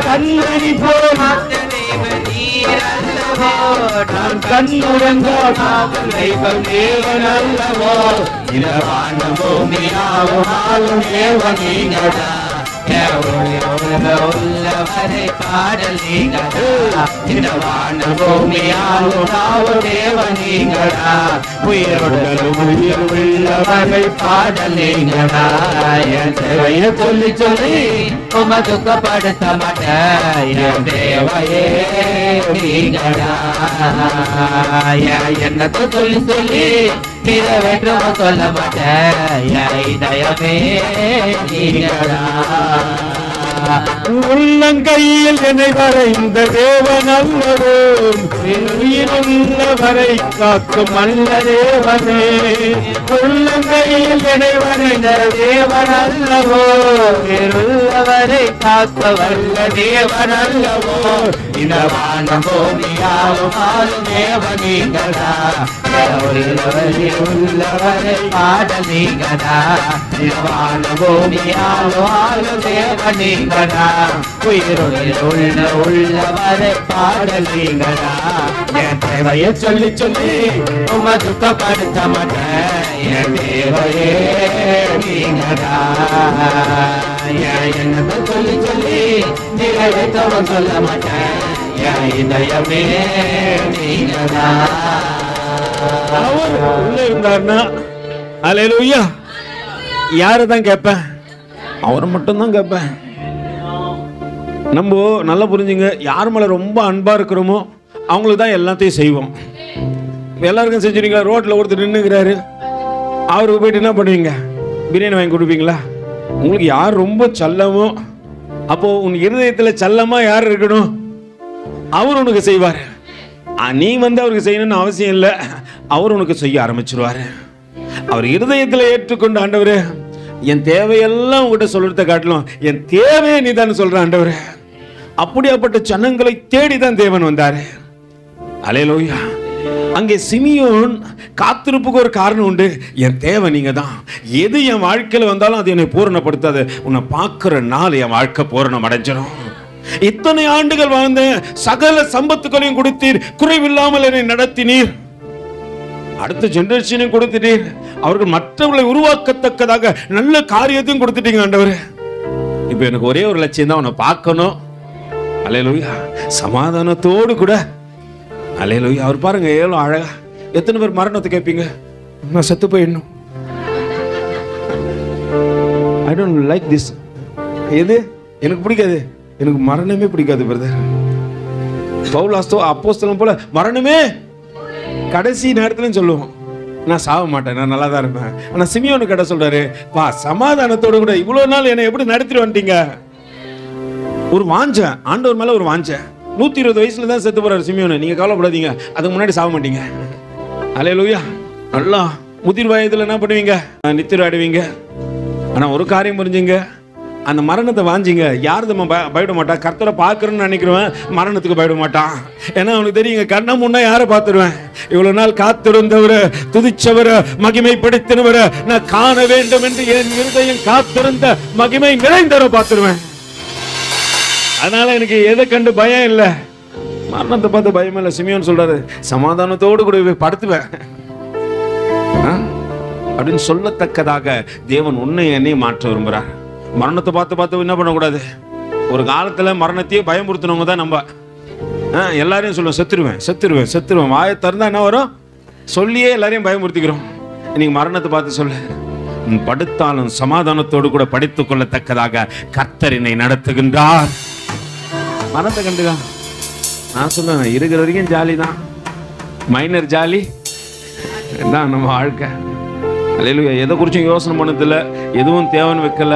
கண்மணி போல் நான் கண்ணுறங்காமல் தேவன் அல்லவோ. இந்த வானம் பூமியாவும் தேவன் நீங்கதா. உள்ளவரை பாடல் நீங்கதா. இந்த வானம் பூமியாவும் தேவன் நீங்கதா. உயிருடலும் உயிர் உள்ளவரை பாடல் நீங்கதா. என் தேவையை சொல்லி சொல்லி உம துக்கப்படுத்த மாட்டேன். என் தேவையே நீங்கதா. என்னத்தை சொல்லி சொல்லி நிறைவேற்றவும் சொல்ல மாட்டேன். என் இதயமே நீங்கதா. உள்ளங்கையில் என்னை வரைந்த தேவன் அல்லவோ. உள்ளவரை காக்கும் அல்ல தேவனே. உள்ளங்கையில் என்னை வரைந்த தேவன் அல்லவோ. உள்ளவரை காக்க வல்ல தேவன் அல்லவோ. இந்த வானம் பூமியாவும் தேவன் நீங்கதா. உள்ளவரை பாடல் நீங்கதா. இந்த வானம் பூமியாவும் தேவன் நீங்கதா. உயிருள்ள உள்ளவரை பாடல் நீங்கதா. என் தேவையை சொல்லி சொல்லி உம துக்கப்படுத்த மாட்டேன். என் தேவையே நீங்கதா. என்னத்தை சொல்லி சொல்லி நிறைவேற்றவும் சொல்ல மாட்டேன். என் இதயமே நீங்கதா. உள்ள இருந்தார்னா அல்லேலூயா, யாரை தான் கேட்பேன்? அவரை மட்டும்தான் கேட்பேன். நம்ம நல்லா புரிஞ்சுங்க, யார் மேலே ரொம்ப அன்பாக இருக்கிறோமோ அவங்களுக்கு தான் எல்லாத்தையும் செய்வோம். எல்லாருக்கும் செஞ்சுருவீங்களா? ரோட்டில் ஒருத்தர் நின்றுக்கிறாரு, அவருக்கு போயிட்டு என்ன பண்ணுவீங்க? பிரியாணி வாங்கி கொடுப்பீங்களா? உங்களுக்கு யார் ரொம்ப செல்லமோ அப்போ உன் இருதயத்துல செல்லமா யார் இருக்கணும்? அவர் உனக்கு செய்வார். நீ அவருக்கு செய்யணும்னு அவசியம் இல்லை, அவர் உனக்கு செய்ய ஆரம்பிச்சிருவாரு. அவர் இருதயத்தில் ஏற்றுக்கொண்டு, ஆண்டவரே என் தேவையெல்லாம் உங்ககிட்ட சொல்றத காட்டிலும் என் தேவையை நீ தான் சொல்ற ஆண்டவரே. அப்படியாப்பட்ட ஜனங்களை தேடிதான் தேவன் வந்தாரு. அல்லேலூயா. அங்கே சிமியோன் காத்திருப்புக்கு ஒரு காரணம் உண்டு. என் தேவை நீங்க தான். எது என் வாழ்க்கையில் வந்தாலும் அது என்னை பூரணப்படுத்தாது. உன்னை பார்க்கிற நாள் என் வாழ்க்கை பூரணம் அடைஞ்சிடும். இத்தனை ஆண்டுகள் வாழ்ந்த சகல சம்பத்துக்களையும் கொடுத்தீர், குறைவில்லாமல் என்னை நடத்தினீர், அடுத்த ஜெனரேஷனையும் கொடுத்துட்டீர், அவர்கள் மற்றவர்களை உருவாக்கத்தக்கதாக நல்ல காரியத்தையும் கொடுத்துட்டீங்க ஆண்டவரே. இப்ப எனக்கு ஒரே ஒரு லட்சியம் தான், உன்னை பார்க்கணும். அல்லேலூயா. சமாதானத்தோடு கூட. அல்லேலூயா. அவர் பாருங்க எவ்வளவு அழகா. எத்தனை பேர் மரணத்தை கேட்பீங்க? நான் செத்து போயிடணும். I don't like this. எது எனக்கு பிடிக்காது? எனக்கு மரணமே பிடிக்காது பிரதர். பவுல் அப்போஸ்தலன் போல மரணமே கடைசி நேரத்துல சொல்லுவோம், நான் சாக மாட்டேன், நான் நல்லா தான் இருப்பேன். ஆனா சிமியோனு கடை சொல்றாரு, பா சமாதானத்தோடு கூட இவ்வளவு நாள் என்னை எப்படி நடத்திட்டு வந்துட்டீங்க. ஒரு வாஞ்ச ஆண்டவர் மேல ஒரு வாஞ்ச. 120 வயசுல தான் செத்து போறாரு சிமியோனு. நீங்க கவலைப்படாதீங்க, அதுக்கு முன்னாடி சாக மாட்டீங்க. அல்லேலூயா. நல்லா முதிர் வயதுல என்ன பண்ணுவீங்க? நித்திர ஆடுவீங்க. ஆனா ஒரு காரியம் புரிஞ்சுங்க, அந்த மரணத்தை வாஞ்சிங்க. யார் நம்ம பயப்பட மாட்டான்? கர்த்தரை பார்க்கறன்னு நினைக்கிறவன் மரணத்துக்கு பயப்பட மாட்டான். ஏன்னா அவனுக்கு தெரியுங்க, கண்ண முன்னா யாரை பார்த்துருவேன்? இவ்வளவு நாள் காத்திருந்தவரை, துதிச்சவரை, மகிமைப்படுத்தினவரை நான் காண வேண்டும் என்று என் இருதயம் காத்திருந்த மகிமை நிறைந்தவரை பார்த்துருவேன். அதனால எனக்கு எதை கண்டு பயம் இல்லை, மரணத்தை பார்த்து பயம் இல்லை. சிமியோன் சொல்றாரு, சமாதானத்தோடு கூட படுத்துவேன் அப்படின்னு சொல்லத்தக்கதாக தேவன் உன்னை என்னையும் மாற்ற விரும்புறார். மரணத்தை பார்த்து என்ன பண்ணக்கூடாது. ஒரு காலத்துல மரணத்தையே பயமுறுத்தினவங்க தான் நம்ம. எல்லாரையும் சொல்லுவோம், செத்துருவேன் செத்துருவேன் செத்துருவேன். வாயை திறந்தா என்ன வரும்? சொல்லியே எல்லாரையும் பயமுறுத்திக்கிறோம். இன்னைக்கு மரணத்தை பார்த்து சொல்லு, படுத்தாலும் சமாதானத்தோடு கூட படித்துக் கொள்ளத்தக்கதாக கர்த்தர் என்னை நடத்துகின்றார். மரணத்தை கண்டுதான் நான் சொல்லுவேன், இருக்கிற வரைக்கும் ஜாலி தான், மைனர் ஜாலி தான் நம்ம வாழ்க்கை. அல்லேலூயா. எதை குறிச்சும் யோசனை பண்ணதில்ல, எதுவும் தேவைன்னு வைக்கல.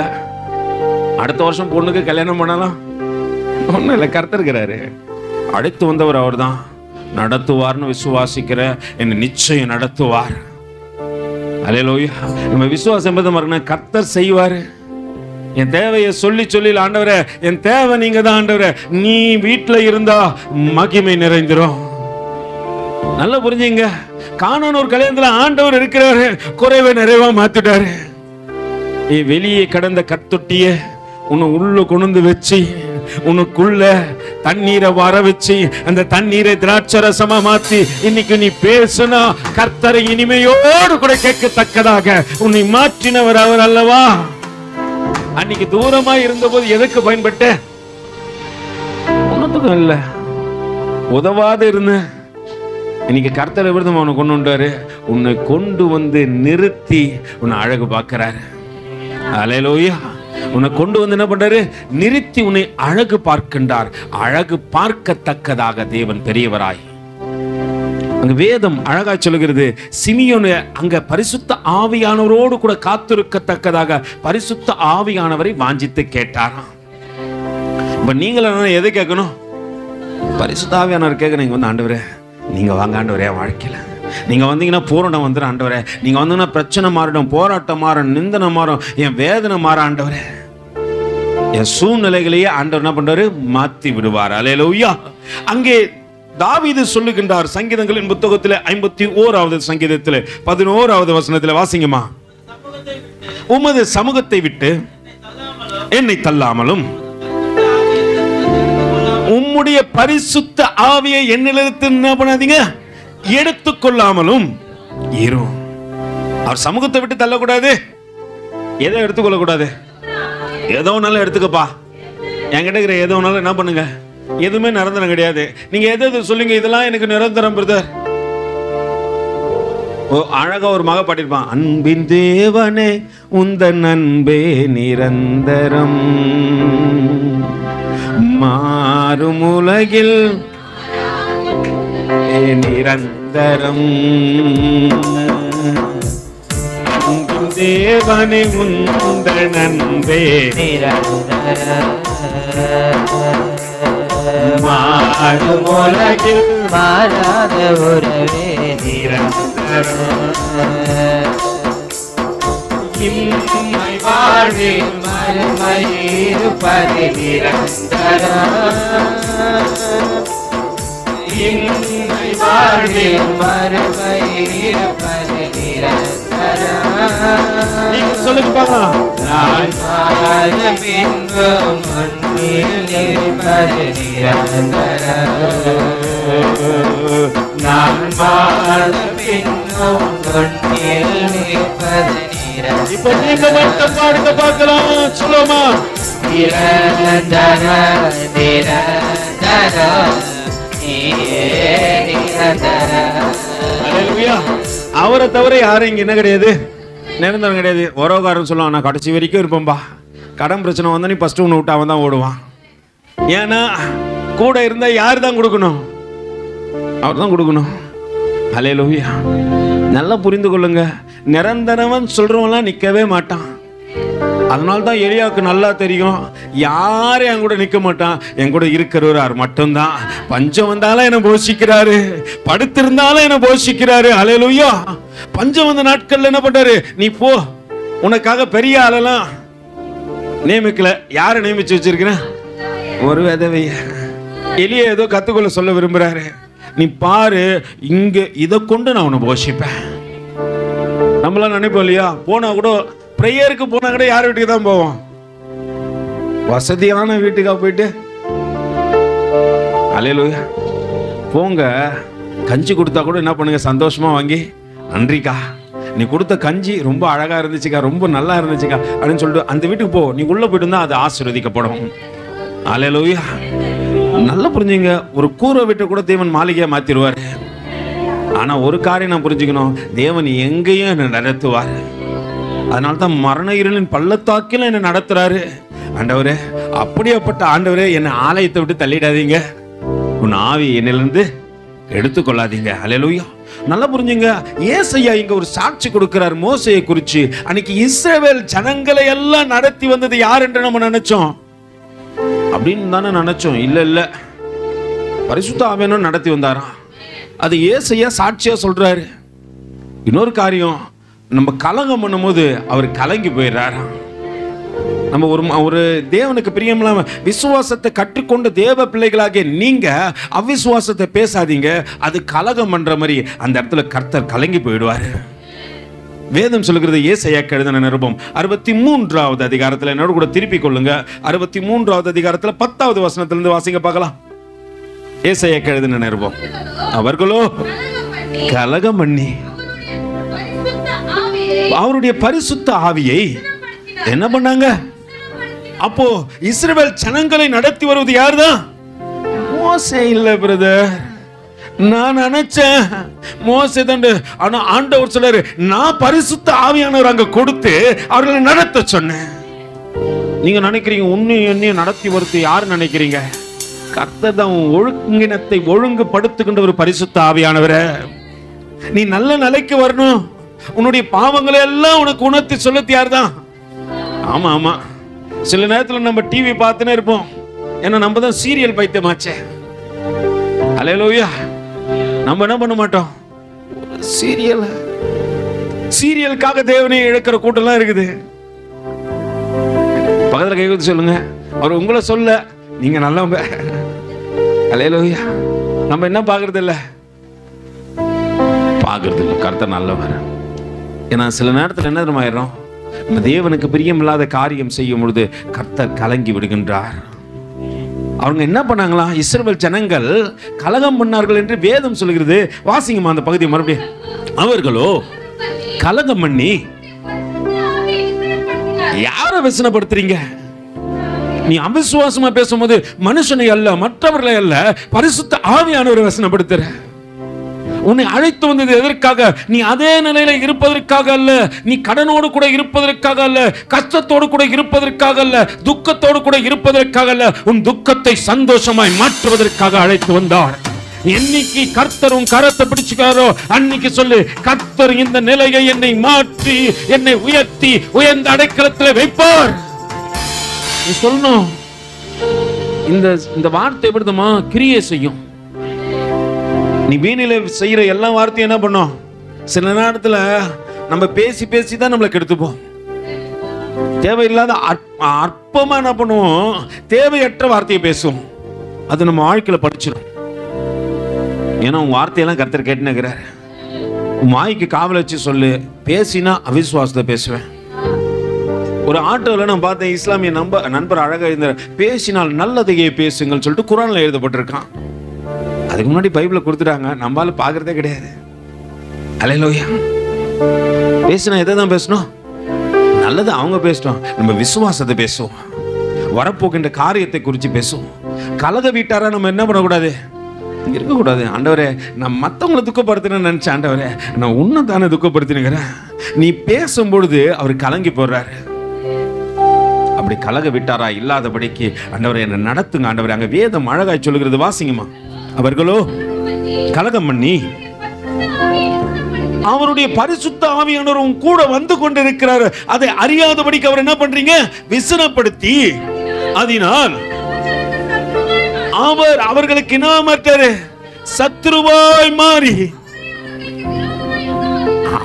அடுத்த வருஷம் பொண்ணுக்கு கல்யாணம் பண்ணலாம், ஒன்றும் இல்லை, கர்த்தர் இருக்கிறாரு. அழைத்து வந்தவர் அவர் தான். நடத்துவார்னு விசுவாசிக்கிற என்னை நிச்சயம் நடத்துவார். அல்லேலூயா. நம்ம விசுவாசம் என்பது கர்த்தர் செய்வார். என் தேவையை சொல்லி சொல்லி, ஆண்டவரே என் தேவை நீங்க தான் ஆண்டவரே, நீ வீட்டில் இருந்தா மகிமை நிறைந்திரும். நல்லா புரிஞ்சுங்க. கானான் ஒரு கல்யாணத்துல ஆண்டவர் இருக்கிறாரு, குறைவை நிறைவா மாத்திட்டாரு. வெளியே கடந்த கத்தொட்டிய உன்னை உள்ள கொண்டு வச்சு, உனக்குள்ள தண்ணீரை வர வச்சு, அந்த தண்ணீரை திராட்சரசமா மாத்தி இன்னைக்கு நீ பேசுனா கர்த்தரை இனிமையோடு கூட கேட்கத்தக்கதாக உன்னை மாற்றினவர் அவர் அல்லவா? அன்னைக்கு தூரமா இருந்த போது எதுக்கு பயன்பட்ட? ஒன்னுத்துக்கும் இல்ல, உதவாத இருந்த. இன்னைக்கு கர்த்தர் விருதம் அவனை கொண்டு வந்தாரு, உன்னை கொண்டு வந்து நிறுத்தி உன்னை அழகு பார்க்கிறாரு. அல்லேலூயா. உன்னை கொண்டு வந்து என்ன பண்றாரு? நிறுத்தி உன்னை அழகு பார்க்கின்றார். அழகு பார்க்கத்தக்கதாக தேவன் பெரியவராய். அங்க வேதம் அழகா சொல்லுகிறது, சிமியோன் அங்க பரிசுத்த ஆவியானவரோடு கூட காத்திருக்கத்தக்கதாக பரிசுத்த ஆவியானவரை வாஞ்சித்து கேட்டாராம். இப்ப நீங்களும் எதை கேட்கணும்? பரிசுத்த ஆவியானவர் கேட்க. நீங்க வந்து ஆண்டவரே நீங்க வாங்க ஆண்டவரே, வாழ்க்கையில நீங்க வந்தீங்கன்னா பூரணம் வந்துடும் ஆண்டவரே. நீங்க வந்தீங்கன்னா பிரச்சனை மாறிடும், போராட்டம் மாறும், நிந்தனை மாறும், என் வேதனை மாற ஆண்டவரே. என் சூழ்நிலைகளையே ஆண்டவர் என்ன பண்றாரு? மாத்தி விடுவார். அல்லேலூயா. அங்கே தாவீது சொல்லுகின்றார், சங்கீதங்களின் புத்தகத்தில் 51வது சங்கீதத்தில் 11வது வசனத்தில் வாசிங்கம்மா. உமது சமூகத்தை விட்டு என்னை தள்ளாமலும் உம்முடைய பரிசுத்த ஆவியை என்னிலிருந்து என்ன பண்ணாதீங்க, எடுத்துக்கொள்ளாமலும் இரும். அவர் சமூகத்தை விட்டு தள்ளக்கூடாது. எதை எடுத்துக்கொள்ளக்கூடாது? ஏதோ ஒன்னாலும் எடுத்துக்கப்பா. என்கிட்ட இருக்கிற ஏதோ ஒன்னாலும் என்ன பண்ணுங்க, எதுவுமே நிரந்தரம் கிடையாது. நீங்க எது சொல்லுங்க, இதெல்லாம் எனக்கு நிரந்தரம் பிரதர். அழகா ஒரு மக பாட்டிருப்பான், அன்பின் தேவனே உந்தன் அன்பே நிரந்தரம், மாறும் உலகில் நிரந்தரம், தேவனே உந்தன் அன்பே நிரந்தரம், மாறும் உலகில் மாறாத உறவே நிரந்தரம். இம்மை வாழ்வில் மறுமை இருப்பது நிரந்தரம். இம்மை வாழ்வில் மறுமை இருப்பது நிரந்தரம். சொல்லுங்க பார்க்கலாம். நான் வாழ பின்பும் மண்ணில் இருப்பது நிரந்தரம். நான் வாழ பின்பும் மண்ணில் இருப்பது நிரந்தரம். இப்ப நீங்க மட்டும் பாடுங்க பார்க்கலாம். சொல்லுமா. நிரந்தரம் நிரந்தரம் நிரந்தரம். அல்லேலூயா. அவரை தவிர யாரும் இங்க என்ன கிடையாது, நிரந்தரம் கிடையாது. உறவுக்காரன் சொல்லுவான், நான் கடைசி வரைக்கும் இருப்பேன்பா. கடன் பிரச்சனை வந்தா நீ ஃபர்ஸ்ட் ஒன்று விட்டு அவன் தான் ஓடுவான். ஏன்னா கூட இருந்தா யார் தான் கொடுக்கணும்? அவர் தான் கொடுக்கணும். அல்லேலூயா. நல்லா புரிந்து கொள்ளுங்க. நிரந்தரவன் சொல்றவன்லாம் நிக்கவே மாட்டான். அதனால தான் எலியாவுக்கு நல்லா தெரியும், யாரும் என் கூட நிக்க மாட்டான், என் கூட இருக்கிறவர் மட்டும்தான். பஞ்சம் வந்தாலும் என்ன போஷிக்கிறாரு, படுத்திருந்தாலும் என்ன போஷிக்கிறாரு. அல்லேலூயா. பஞ்சம் வந்த நாட்கள்ல என்ன பண்றாரு? நீ போ, உனக்காக பெரிய ஆளெல்லாம் நியமிக்கல. யாரை நியமிச்சு வச்சிருக்கிறேன்? ஒரு விதவைய. எலியா ஏதோ கத்துக்கொள்ள சொல்ல விரும்புறாரு. நீ பாரு, இங்க இதை கொண்டு நான் உன்னை போஷிப்பேன். நம்மளாம் நினைப்போம் இல்லையா, போனா கூட பிரேயருக்கு போனா கூட யார் வீட்டுக்கு தான் போவோம்? வசதியான வீட்டுக்கா போயிட்டு? அல்லேலூயா. போங்க, கஞ்சி கொடுத்தா கூட என்ன பண்ணுங்க, சந்தோஷமா வாங்கி, நன்றிக்கா நீ கொடுத்த கஞ்சி ரொம்ப அழகா இருந்துச்சுக்கா, ரொம்ப நல்லா இருந்துச்சுக்கா அப்படின்னு சொல்லிட்டு அந்த வீட்டுக்கு போ. நீ உள்ள போயிட்டு இருந்தா அது ஆசீர்வதிக்கப்படும். அல்லேலூயா. நல்லா புரிஞ்சுங்க. ஒரு கூரை வீட்டை கூட தேவன் மாளிகையா மாத்திடுவாரு. ஆனா ஒரு காரியம் நான் புரிஞ்சுக்கணும், தேவன் எங்கேயும் என்ன நடத்துவார். அதனால தான் மரண இருளின் பள்ளத்தாக்கில் என்ன நடத்துறாரு. ஆண்டவரே, அப்படியாப்பட்ட ஆண்டவரே, என்னை ஆலயத்தை விட்டு தள்ளிடாதீங்க, உன் ஆவி என்னிலிருந்து எடுத்துக்கொள்ளாதீங்க. அல்லேலூயா. நல்லா புரிஞ்சுங்க. ஏசாயா இங்க ஒரு சாட்சி கொடுக்கிறார் மோசேயை குறிச்சு. அன்னைக்கு இஸ்ரவேல் ஜனங்களை எல்லாம் நடத்தி வந்தது யார் என்று நம்ம நினைச்சோம் அப்படின்னு தானே நினைச்சோம். இல்ல இல்ல, பரிசுத்த ஆவியானவர் நடத்தி வந்தாராம். அது ஏசாயா சாட்சியா சொல்றாரு. இன்னொரு காரியம், நம்ம கலங்கம் பண்ணும்போது அவர் கலங்கி போயிடுறாராம். நம்ம ஒரு தேவனுக்கு பிரியமில்லாம விசுவாசத்தை கற்றுக்கொண்ட தேவ பிள்ளைகளாகிய நீங்க அவிசுவாசத்தை பேசாதீங்க. அது கலகம் பண்ற மாதிரி அந்த இடத்துல கர்த்தர் கலங்கி போயிடுவாரு. வேதம் சொல்லுகிறது. ஏசாயாக்கு எழுதின நிருபம் 63வது அதிகாரத்தில் என்னோட கூட திருப்பிக் கொள்ளுங்க. 63வது அதிகாரத்தில் 10வது வசனத்திலிருந்து வாசிங்க பார்க்கலாம். ஏசாயாக்கு எழுதின நிருபம். அவர்களோ கலகம் பண்ணி அவருடைய பரிசுத்த ஆவியை என்ன பண்ணாங்க? அப்போ இஸ்ரவேல் ஜனங்களை நடத்தி வருவது யார்தான்? மோசே இல்ல பிரதர். நான் நினைச்சேன் மோசே தான். ஆனா ஆண்டவர் சொல்றாரு, நான் பரிசுத்த ஆவியானவர் அங்க கொடுத்து அவர்களை நடத்த சொன்னேன். நீங்க நினைக்கிறீங்க உன்னையும் என்னையும் நடத்தி வருது யாரு நினைக்கிறீங்க? கர்த்தர் தான் ஒழுங்கினத்தை ஒழுங்குபடுத்துகின்ற ஒரு பரிசுத்த ஆவியானவரே. நீ நல்ல நிலைக்கு வரணும், உன்னுடைய பாவங்களை எல்லாம் உனக்கு உணர்த்தி சொல்லத்து யார் தான்? ஆமா ஆமா, சில நேரத்தில் நம்ம டிவி பார்த்துனே இருப்போம். ஏன்னா நம்ம தான் சீரியல் பைத்தியமாச்சே. அல்லேலூயா. நம்ம என்ன பண்ண மாட்டோம், சீரியலுக்காக தேவனை இழக்கிற கூட்டம்லாம் இருக்குது. பக்கத்துல கை கொடுத்து சொல்லுங்க, அவர் உங்களை சொல்ல நீங்க நல்லவங்க. அல்லேலூயா. நம்ம என்ன பார்க்கறது இல்லை, கர்த்தர் நல்லவர். ஏன்னா சில நேரத்தில் என்ன தெரியுமாயிரும், நம்ம தேவனுக்கு பிரியமில்லாத காரியம் செய்யும் பொழுது கர்த்தர் கலங்கி விடுகின்றார். அவங்க என்ன பண்ணாங்களா? இஸ்ரவேல் ஜனங்கள் கலகம் பண்ணார்கள் என்று வேதம் சொல்கிறது. வாசிங்கம்மா அந்த பகுதியை மறுபடியும். அவர்களோ கலகம் பண்ணி யாரை விசனப்படுத்துறீங்க? நீ அவிசுவாசமா பேசும்போது மனுஷனை அல்ல, மற்றவர்களை அல்ல, பரிசுத்த ஆவியானவரை வசனப்படுத்துற. உன்னை அழைத்து வந்தது எதற்காக? நீ அதே நிலையில இருப்பதற்காக அல்ல, நீ கடனோடு கூட இருப்பதற்காக அல்ல, கஷ்டத்தோடு கூட இருப்பதற்காக அல்ல, துக்கத்தோடு கூட இருப்பதற்காக அல்ல, உன் துக்கத்தை சந்தோஷமாய் மாற்றுவதற்காக அழைத்து வந்தார். என்னைக்கு கர்த்தர் உன் கரத்தை பிடிச்சுக்காரோ அன்னைக்கு சொல்லு, கர்த்தர் இந்த நிலையை என்னை மாற்றி என்னை உயர்த்தி உயர்ந்த அடைக்கலத்தில் வைப்பார். நீ சொல்லணும், இந்த இந்த வார்த்தை எப்படிமா கிரியை செய்யும். நீ வீணில செய்யற எல்லா வார்த்தையும் என்ன பண்ணும்? சில நேரத்துல நம்ம பேசி பேசி தான் நம்மளை கெடுத்துப்போம். தேவையில்லாத அற்பமா என்ன பண்ணுவோம்? தேவையற்ற வார்த்தையை பேசுவோம். அது நம்ம வாழ்க்கையில படிச்சிடும். ஏன்னா உன் வார்த்தையெல்லாம் கர்த்தர் கேட்டுனுக்கிறார். உன் வாய்க்கு காவல் வச்சு சொல்லு. பேசினா அவிசுவாசத்தை பேசுவேன். ஒரு ஆட்டோவில் நான் பார்த்தேன், இஸ்லாமிய நண்பர் அழகா இருந்தார். பேசினால் நல்லதையே பேசுங்கள் சொல்லிட்டு குரான்ல எழுதப்பட்டிருக்கான். அதுக்கு முன்னாடி பைபிளை கொடுத்துட்டாங்க, நம்மளால பாக்குறதே கிடையாது. அல்லேலூயா. பேசினா எதை தான் பேசணும்? நல்லது அவங்க பேசணும். நம்ம விசுவாசத்தை பேசுவோம். வரப்போகின்ற காரியத்தை குறித்து பேசுவோம். கலக வீட்டாரா நம்ம என்ன பண்ணக்கூடாது? இருக்கக்கூடாது. ஆண்டவரே, நான் மற்றவங்களை துக்கப்படுத்தினேன்னு நினைச்சேன். ஆண்டவரே, நான் உன்னை தானே துக்கப்படுத்தினுக்கிறேன். நீ பேசும்பொழுது அவர் கலங்கி போடுறாரு. அப்படி கலக விட்டாரா இல்லாதபடிக்கு ஆண்டவரை என்ன நடத்துங்க. ஆண்டவரே, அங்க வேதம் அழகாய் சொல்லுகிறது, வாசிங்கம்மா. அவர்களோ கலகம் பண்ணி அவருடைய பரிசுத்த ஆவியானவர் கூட வந்து கொண்டிருக்கிறார். அதை அறியாதபடிக்கு அவர் என்ன பண்றீங்க? விசனப்படுத்தி அதனால் அவர் அவர்களுக்கு இனாமற்ற சத்ருவாய் மாறி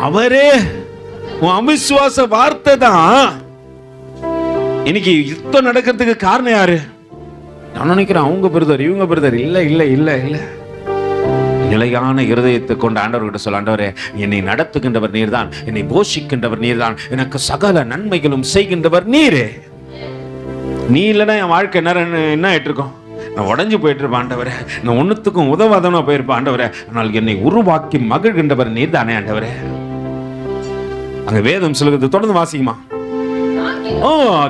அவரே அவிசுவாச வார்த்தை தான் இன்னைக்கு யுத்தம் நடக்கிறதுக்கு காரணம் யாரு? நான் நினைக்கிறேன் அவங்க பிரதர், இவங்க பிரதர். இல்ல இல்ல இல்ல இல்ல. நிலையான இருதயத்தை கொண்ட ஆண்டவர்கிட்ட சொல்ல, ஆண்டவரே, என்னை நடத்துகின்றவர் நீர்தான், என்னை போஷிக்கின்றவர் நீர்தான், எனக்கு சகல நன்மைகளும் செய்கின்றவர் நீரே. நீ இல்லைன்னா என் வாழ்க்கை என்ன ஆயிட்டு இருக்கோம்? நான் உடஞ்சு போயிட்டு இருப்பேன் ஆண்டவரே. நான் ஒன்னுத்துக்கும் உதவாதவனா போயிருப்பேன் ஆண்டவரே. ஆனால் என்னை உருவாக்கி மகிழ்கின்றவர் நீர் தானே ஆண்டவரே. அங்க வேதம் சொல்லுகிறது, தொடர்ந்து வாசிக்குமா.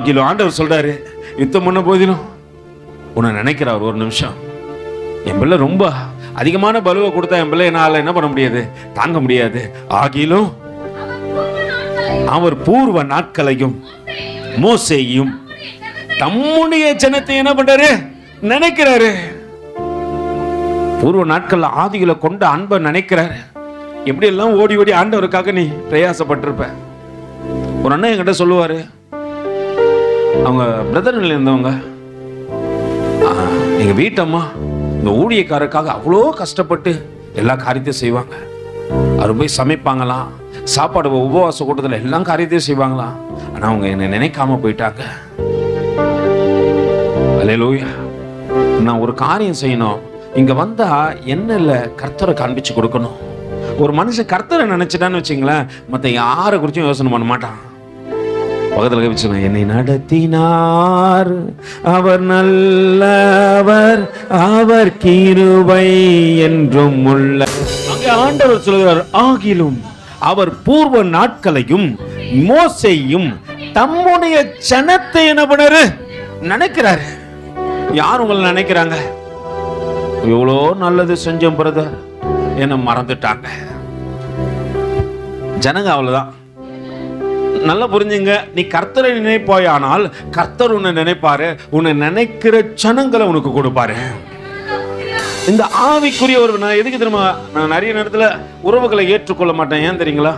கிலோ ஆண்டவர் சொல்றாரு, யுத்தம் பண்ண போதிலும் உன்னை நினைக்கிறார். ஒரு நிமிஷம், என் பிள்ளை ரொம்ப அதிகமான பலுவை கொடுத்தா என் பிள்ளை என்னால என்ன பண்ண முடியாது, தாங்க முடியாது. ஆகிலும் அவர் பூர்வ நாட்களையும் மோசேயும் தம்முடைய ஜனத்தை என்ன பண்றாரு? நினைக்கிறாரு. பூர்வ நாட்கள்ல ஆதிகளை கொண்ட அன்பை நினைக்கிறாரு. எப்படி எல்லாம் ஓடி ஓடி ஆண்டவருக்காக நீ பிரயாசப்பட்டிருப்ப. ஒரு அண்ணன் என்கிட்ட சொல்லுவாரு, அவங்க பிரதர்ல இருந்தவங்க, எங்க வீட்டம்மா இந்த ஊழியக்காரருக்காக அவ்வளோ கஷ்டப்பட்டு எல்லா காரியத்தையும் செய்வாங்க. அவர் போய் சமைப்பாங்களாம், சாப்பாடு உபவாச கூட்டத்தில் எல்லா காரியத்தையும் செய்வாங்களாம். ஆனா அவங்க என்னை நினைக்காம போயிட்டாங்க. அல்லேலூயா. நான் ஒரு காரியம் செய்யணும், இங்க வந்தா என்ன கர்த்தரை காண்பிச்சு கொடுக்கணும். ஒரு மனுஷன் கர்த்தரை நினைச்சிட்டான்னு வச்சுங்களேன், மற்ற யாரை குறிச்சும் யோசனை பண்ண மாட்டான். பக்கத்தில் கவிச்சு, என்னை நடத்தினார் அவர் நல்லவர், அவர் கிருபை என்றும் உள்ள. அங்கே ஆண்டவர் சொல்கிறார், ஆகிலும் அவர் பூர்வ நாட்களையும் மோசேயும் தம்முடைய ஜனத்தை என்ன பண்ணாரு? நினைக்கிறாரு. யார் உங்களை நினைக்கிறாங்க? எவ்வளோ நல்லது செஞ்சோம் பிரதர், என்ன மறந்துட்டாங்க ஜனங்க. அவ்வளவுதான். நல்லா புரிஞ்சுங்க. நீ கர்த்தரை நினைப்பாயானால் கர்த்தர் உன்னை நினைப்பாரு. உன்னை நினைக்கிற ஜனங்களை உனக்கு கொடுப்பாரு. இந்த ஆவிக்குரிய ஒரு, நான் எதுக்கு தெரியுமா, நான் நிறைய நேரத்துல உறவுகளை ஏற்றுக்கொள்ள மாட்டேன். ஏன் தெரியுங்களா?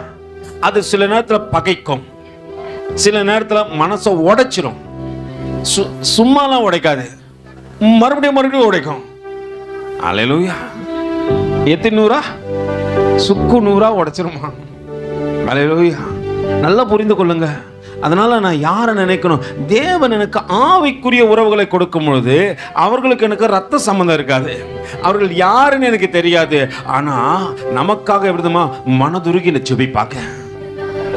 அது சில நேரத்துல பகைக்கும், சில நேரத்துல மனசை உடைச்சிரும். சும்மாலாம் உடைக்காது, மறுபடியும் உடைக்கும். அல்லேலூயா. எத்தனை நூறா சுக்கு நூறா உடைச்சிருமா? அல்லேலூயா. நல்லா புரிந்து கொள்ளுங்க. அதனால நான் யாரை நினைக்கணும்? தேவன் எனக்கு ஆவிக்குரிய உறவுகளை கொடுக்கும் பொழுது அவர்களுக்கு எனக்கு ரத்த சம்பந்தம் இருக்காது. அவர்கள் யாருன்னு எனக்கு தெரியாது. ஆனா நமக்காக எப்படிமா மனதுருகி ஜெபிப்பாங்க.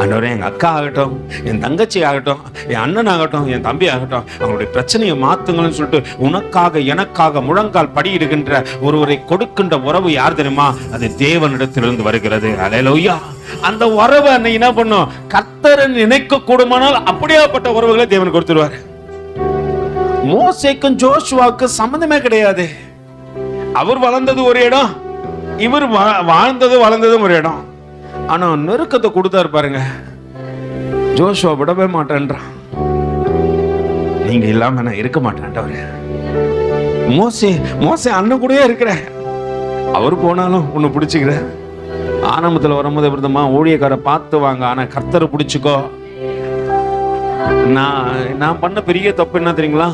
ஆண்டவரே, எங்க அக்கா ஆகட்டும், என் தங்கச்சி ஆகட்டும், என் அண்ணன் ஆகட்டும், என் தம்பி ஆகட்டும், அவங்களுடைய பிரச்சனையை மாத்துங்கன்னு சொல்லிட்டு உனக்காக எனக்காக முழங்கால் படியிடுகின்ற ஒருவரை கொடுக்கின்ற உறவு யார் தெரியுமா? அது தேவனிடத்திலிருந்து வருகிறது. அல்லேலூயா. அந்த உறவை என்ன பண்ணும்? கர்த்தரை நினைக்க கூடுமானால் அப்படியாப்பட்ட உறவுகளை தேவன் கொடுத்துருவாரு. மோசேக்கும் ஜோஷுவாக்கு சம்பந்தமே கிடையாது. அவர் வளர்ந்தது ஒரு இடம், இவர் வளர்ந்ததும் ஒரு இடம். ஆனா நெருக்கத்தை கொடுத்தாரு பாருங்க. ஜோஷுவா விடவே மாட்டேன்றான். நீங்க இல்லாம நான் இருக்க மாட்டேன். மோசே அண்ணன் கூடயே இருக்கிற, அவர் போனாலும் உன்னை பிடிச்சுக்கிற. ஆரம்பத்தில் வரும்போது எப்படிமா ஊழியக்கார பார்த்து வாங்க, ஆனா கர்த்தரை பிடிச்சுக்கோ. நான் பண்ண பெரிய தப்பு என்ன தெரியுங்களா?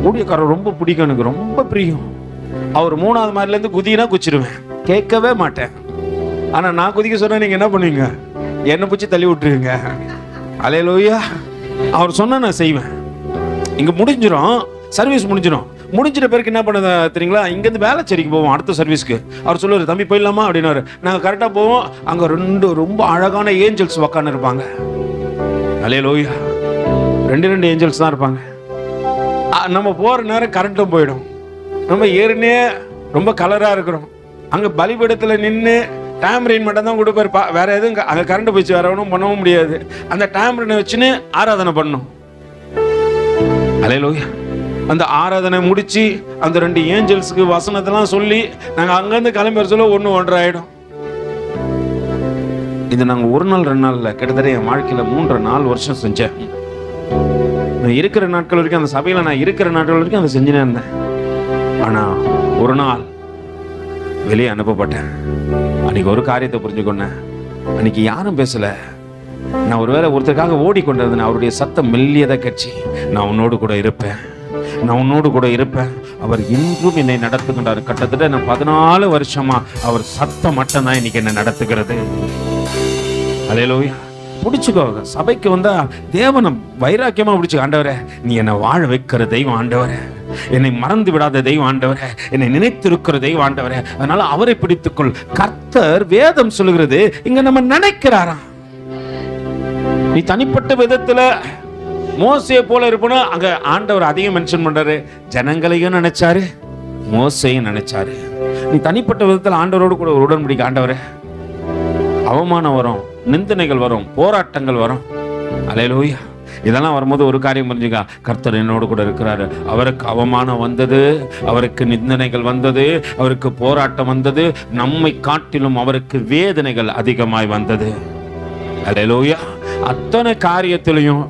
ஊழியக்காரர் ரொம்ப பிடிக்கும், எனக்கு ரொம்ப பிரியம். அவர் 3வது மாடிலேருந்து குதினா குச்சிடுவேன், கேட்கவே மாட்டேன். ஆனால் நான் குதிக்க சொன்னால் நீங்கள் என்ன பண்ணுவீங்க? என்னை பிடிச்சி தள்ளி விட்டுருவீங்க. அல்லேலூயா. அவர் சொன்னால் நான் செய்வேன். இங்கே முடிஞ்சிடும், சர்வீஸ் முடிஞ்சிடும். முடிஞ்சிட்ட பிறகு என்ன பண்ண தெரியுங்களா? இங்கேருந்து வேளச்சேரிக்கு போவோம் அடுத்த சர்வீஸ்க்கு. அவர் சொல்லுவார், தம்பி போயிடலாமா அப்படின்னாரு. நாங்கள் கரெக்டாக போவோம். அங்கே 2 ரொம்ப அழகான ஏஞ்சல்ஸ் உக்காந்து இருப்பாங்க. அல்லேலூயா. 2 ஏஞ்சல்ஸ் தான் இருப்பாங்க. நம்ம போகிற நேரம் கரண்ட்டும் போயிடும். நம்ம ஏற்கனவே ரொம்ப கலராக இருக்கிறோம். அங்கே பலிபீடத்தில் நின்று டேம்ரின் மட்டும் தான் கொடுப்பாரு. வேற எதுவும் அங்கே கரண்ட் போயிடுச்சு, வேற ஒன்றும் பண்ணவும் முடியாது. அந்த டேம்ரினை வச்சுன்னு ஆராதனை பண்ணோம். அல்லேலூயா. அந்த ஆராதனை முடிச்சு அந்த 2 ஏஞ்சல்ஸுக்கு வசனத்தெல்லாம் சொல்லி நாங்கள் அங்கேருந்து கிளம்பி வர சொல்ல 1-1:30 ஆகிடும். இது நாங்கள் 1 நாள் 2 நாளில் கிட்டத்தட்ட என் வாழ்க்கையில் 3-4 வருஷம் செஞ்சேன். நான் இருக்கிற நாட்கள் வரைக்கும் அந்த சபையில் நான் இருக்கிற நாட்கள் வரைக்கும் அதை செஞ்சுனே இருந்தேன். ஆனால் ஒரு நாள் வெளியே அனுப்பப்பட்டேன். அன்னைக்கு ஒரு காரியத்தை புரிஞ்சுக்கொண்டேன். அன்னைக்கு யாரும் பேசல. நான் ஒருவேளை ஒருத்தருக்காக ஓடிக்கொண்டிருந்தேன். அவருடைய சத்தம் மெல்லியதை கட்சி, நான் உன்னோடு கூட இருப்பேன், நான் உன்னோடு கூட இருப்பேன். அவர் இன்றும் என்னை நடத்துகின்றார். கிட்டத்தட்ட நான் 14 வருஷமா அவர் சத்தம் மட்டும்தான் இன்னைக்கு என்னை நடத்துகிறது. அல்லேலூயா. பிடிச்சுக்கோ. சபைக்கு வந்தா தேவனை வைராக்கியமா பிடிச்சு, ஆண்டவரே நீ என்னை வாழ வைக்கிற தெய்வம், ஆண்டவரே என்னை மறந்து விடாத தெய்வம், ஆண்டவரே என்னை நினைத்திருக்கிற தெய்வம், ஆண்டவரே அதனால அவரை பிடித்துக்கொள். கர்த்தர் வேதம் சொல்லுகிறது, இங்க நம்ம நினைக்கிறாராம். நீ தனிப்பட்ட விதத்துல மோசையை போல இருப்பனா, அங்க ஆண்டவர் அதிகம் மென்ஷன் பண்றாரு. ஜனங்களையும் நினைச்சாரு, மோசையும் நினைச்சாரு. நீ தனிப்பட்ட விதத்துல ஆண்டவரோடு கூட ஒரு உடன்படிக்கை. ஆண்டவரே அவமானம் வரும், நிந்தனைகள் வரும், போராட்டங்கள் வரும். அல்லேலூயா. இதெல்லாம் வரும்போது ஒரு காரியம் புரிஞ்சுக்க, கர்த்தர் என்னோடு கூட இருக்கிறாரு. அவருக்கு அவமானம் வந்தது, அவருக்கு நிந்தனைகள் வந்தது, அவருக்கு போராட்டம் வந்தது, நம்மை காட்டிலும் அவருக்கு வேதனைகள் அதிகமாய் வந்தது. அல்லேலூயா. அத்தனை காரியத்திலையும்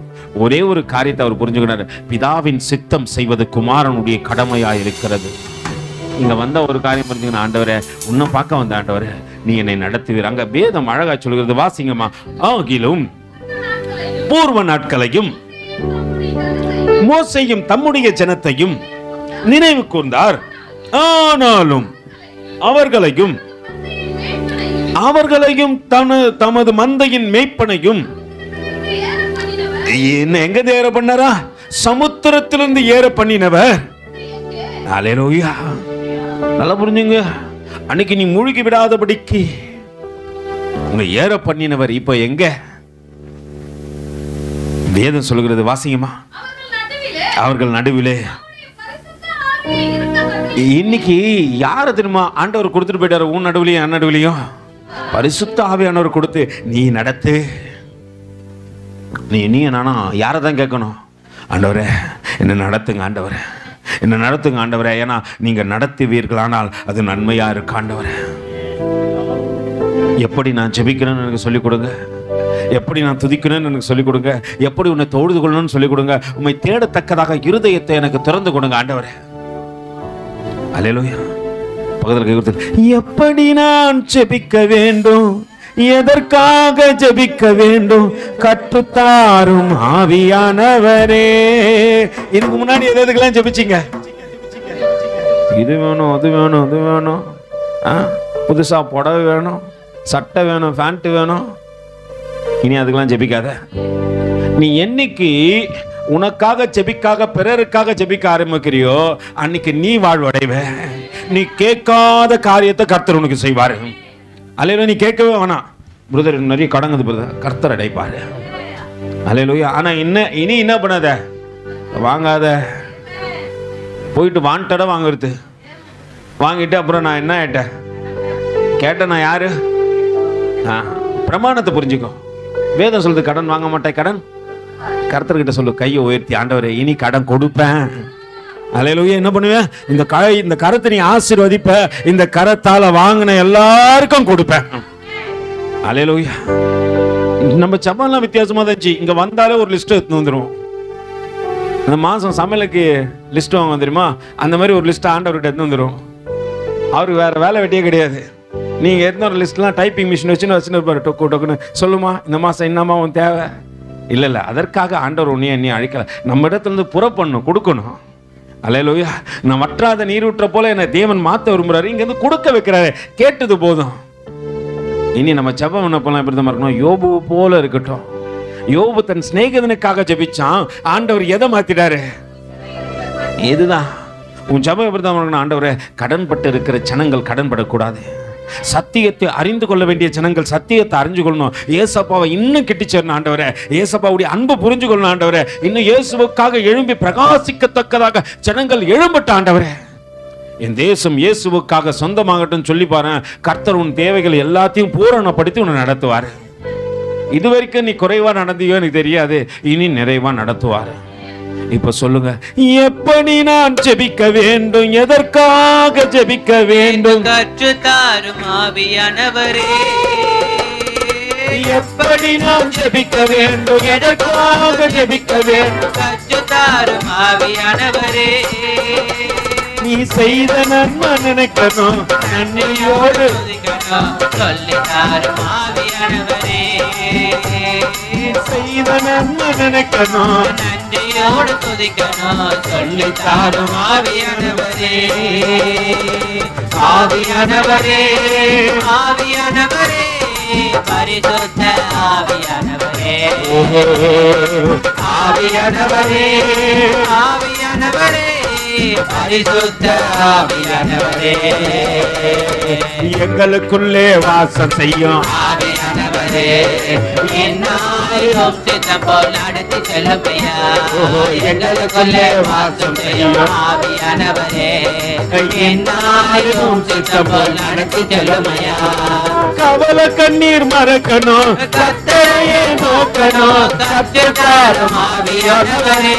ஒரே ஒரு காரியத்தை அவர் புரிஞ்சுக்கிறார், பிதாவின் சித்தம் செய்வது குமாரனுடைய கடமையாய் இருக்கிறது. இங்க வந்த ஒரு காரியம் புரிஞ்சுக்கணும், ஆண்டவரே உன்னை பார்க்க வந்த ஆண்டவரே நீ என்னை நடத்துவீர். அங்க வேதம் அழகா சொல்கிறது, வாசிங்கம்மா. ஆகிலும் பூர்வ நாட்களையும் மோசேயும் தம்முடைய ஜனத்தையும் நினைவு கூர்ந்தார். ஆனாலும் அவர்களையும் தமது மந்தையின் மேய்ப்பனையும் எங்க ஏற பண்ணாரா? சமுத்திரத்திலிருந்து ஏற பண்ணினவர். அல்லேலூயா. நல்லா புரிஞ்சுங்க. அன்னைக்கு நீ மூழ்கி விடாதபடிக்கு உங்க ஏற பண்ணினவர் இப்ப எங்க? வேதம் சொல்லுகிறது, வாசிங்கம்மா. அவர்கள் நடுவிலே. இன்னைக்கு யார தெரியுமா ஆண்டவர் கொடுத்துட்டு போயிட்டாரு? உன் நடுவிலையும் என் நடுவிலையும் பரிசுத்த ஆவியானவர் கொடுத்து நீ நடத்து. நீ நானா யாரை தான் கேட்கணும்? ஆண்டவரே என்ன நடத்துங்க, ஆண்டவரே என்ன நடத்துங்க, ஆண்டவரே. ஏன்னா நீங்க நடத்துவீர்களானால் அது நன்மையா இருக்கு. ஆண்டவரே எப்படி நான் ஜெபிக்கிறேன்னு எனக்கு சொல்லிக் கொடுங்க, எப்படி நான் துதிக்கணும்னு எனக்கு சொல்லிக் கொடுங்க, எப்படி உன்னை தொழுது கொள்ளணும்னு சொல்லிக் கொடுங்க, உண்மை தேடத்தக்கதாக இருதயத்தை எனக்கு திறந்து கொடுங்க ஆண்டவரே. அல்லேலூயா. பக்கத்தில் கை கொடுத்து, எப்படி நான் ஜெபிக்க வேண்டும், எதற்காக ஜெபிக்க வேண்டும், கற்றுத்தாரும் ஆவியானவரே. இதுக்கு முன்னாடி எதுக்கெல்லாம் ஜெபிச்சிங்க? இது வேணும், அது வேணும், அது வேணும், புதுசா புடவை வேணும், சட்டை வேணும், பேண்ட் வேணும். இனி அதுக்கெல்லாம் ஜெபிக்காத. நீ என்னைக்கு உனக்காக ஜெபிக்காக பிறருக்காக ஜெபிக்க ஆரம்பிக்கிறியோ அன்னைக்கு நீ வாழ்வடைவ. நீ கேட்காத காரியத்தை கர்த்தர் உனக்கு செய்வாரு. அல்லேலூயா. நீ கேட்கவே வேணாம், பிரதர் நிறைய கடங்குது பிரதர், கர்த்தர் அடைப்பாரு. அல்லேலூயா. ஆனா இனி என்ன பண்ணாத, வாங்காத. போயிட்டு வாண்டடா வாங்குறது, வாங்கிட்டு அப்புறம் நான் என்ன ஆயிட்டேன் கேட்டேன், நான் யாரு? பிரமாணத்தை புரிஞ்சுக்கோ. வேதம் சொல்லுது கடன் வாங்க மாட்டேன், கடன் கர்த்தர்கிட்ட சொல்லு, கையை உயர்த்தி, ஆண்டவரே இனி கடன் கொடுப்பேன். அல்லேலூயா. என்ன பண்ணுவேன்? இந்த கரத்தை நீ ஆசீர்வதிப்ப, இந்த கரத்தால வாங்கின எல்லாருக்கும் கொடுப்பேன். அல்லேலூயா. நம்ம சபைலாம் வித்தியாசமா தான். இங்க வந்தாலே ஒரு லிஸ்ட் எடுத்து வந்துடும். இந்த மாசம் சமையலுக்கு லிஸ்ட் வாங்க வந்துருமா, அந்த மாதிரி ஒரு லிஸ்ட் ஆண்டவர்கிட்ட எடுத்து வந்துடும். அவருக்கு வேற வேலை வெட்டியே கிடையாது. நீங்க எடுத்து ஒரு லிஸ்ட்லாம் டைப்பிங் மிஷின் வச்சுன்னு வச்சுன்னு டொக்கு டொக்குன்னு சொல்லுமா இந்த மாசம் என்னமா உன் தேவை. இல்லை அதற்காக ஆண்டவர் உன்னையும் என்னையும் அழைக்கல. நம்ம இடத்துல இருந்து புறப்படணும், கொடுக்கணும். அல்லேலூயா. நான் வற்றாத நீரூற்ற போல என்னை தேவன் மாத்த விரும்புறாரு. இங்க இருந்து கொடுக்க வைக்கிறாரு. கேட்டது போதும். இனி நம்ம ஜெபம் என்ன பண்ணலாம்? எப்படி தான் இருக்கணும்? யோபு போல இருக்கட்டும். யோபு தன் சிநேகிதனுக்காக ஜெபிச்சான். ஆண்டவர் எதை மாத்திட்டாரு? இதுதான் உன் ஜெபம். எப்படி தான் இருக்கணும்? ஆண்டவரே, கடன்பட்டு இருக்கிற ஜனங்கள் கடன்படக்கூடாது. சத்தியத்தை அறிந்து கொள்ள வேண்டிய ஜனங்கள் சத்தியத்தை அறிஞ்சு கொள்ளணும். ஏசப்பாவை இன்னும் கிட்டிச்சேரணும் ஆண்டவரே. ஏசப்பாவுடைய அன்பு புரிஞ்சு கொள்ளணும் ஆண்டவரே. இன்னும் இயேசுவுக்காக எழும்பி பிரகாசிக்கத்தக்கதாக ஜனங்கள் எழும்பட்ட ஆண்டவரே. என் தேசம் இயேசுவுக்காக சொந்தமாகட்டும் சொல்லி பாரு. கர்த்தர் உன் தேவைகள் எல்லாத்தையும் பூரணப்படுத்தி உன்னை நடத்துவார். இதுவரைக்கும் நீ குறைவா நடந்தியோ எனக்கு தெரியாது, இனி நிறைவா நடத்துவார். இப்ப சொல்லுங்க, எப்படி நான் ஜெபிக்க வேண்டும்? எதற்காக ஜெபிக்க வேண்டும்? கற்றுத்தாரும் ஆவியானவரே. எப்படி நான் ஜெபிக்க வேண்டும்? எதற்காக ஜெபிக்க வேண்டும்? கற்றுத்தாரும் ஆவியானவரே. நீ செய்த நன்மை நினைக்கணும், நன்றியோடு சொல்லித்தாரும் ஆவியானவரே. செய்த நன்மை நினைக்கணும், நன்றியோடு துதிக்கணும், சொல்லித்தாரும் ஆவியானவரே. ஆவியானவரே, ஆவியானவரே, பரிசுத்த ஆவியானவரே. ஆவியானவரே, ஆவியானவரே, பரிசுத்த ஆவியானவரே. எங்களுக்குள்ளே வாசம் செய்யும் ஆவியானவரே. என்னாலும் சித்தம் போல் நடத்தி செல்லுமையா. எங்களுக்குள்ளே வாசம் செய்யும் ஆவியானவரே. என்னாலும் சித்தம் போல் நடத்தி செல்லுமையா. கவலை கண்ணீர் மறக்கணும், கர்த்தரையே நோக்கணும், கற்றுத்தாரும் ஆவியானவரே.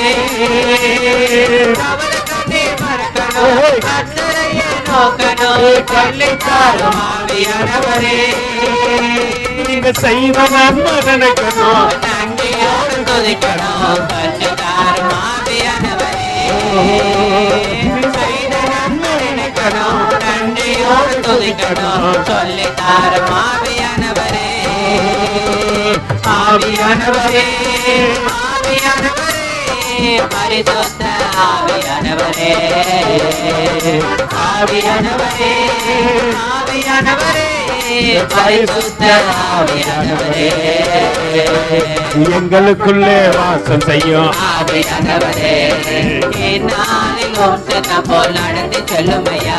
கவலை கண்ணீர் மறக்கணும், கர்த்தரையே நோக்கணும், சொல்லித்தாரும் ஆவியானவரே. நீங்க செய்த நன்மை நினைக்கணும், நன்றியோடு துதிக்கணும், கற்றுத்தாரும் ஆவியானவரே. செய்த நன்மை நினைக்கணும், நன்றியோடு துதிக்கணும், சொல்லித்தாரும் ஆவியானவரே. ஆவியானவரே, ஆவியானவரே, பரிசுத்த ஆவியானவரே. ஆவியானவரே, ஆவியானவரே, பரிசுத்த ஆவியானவரே. எங்களுக்குள்ளே வாசம் செய்யும் ஆவியானவரே. என்னாலும் சித்தம் போல் நடத்தி செல்லுமையா.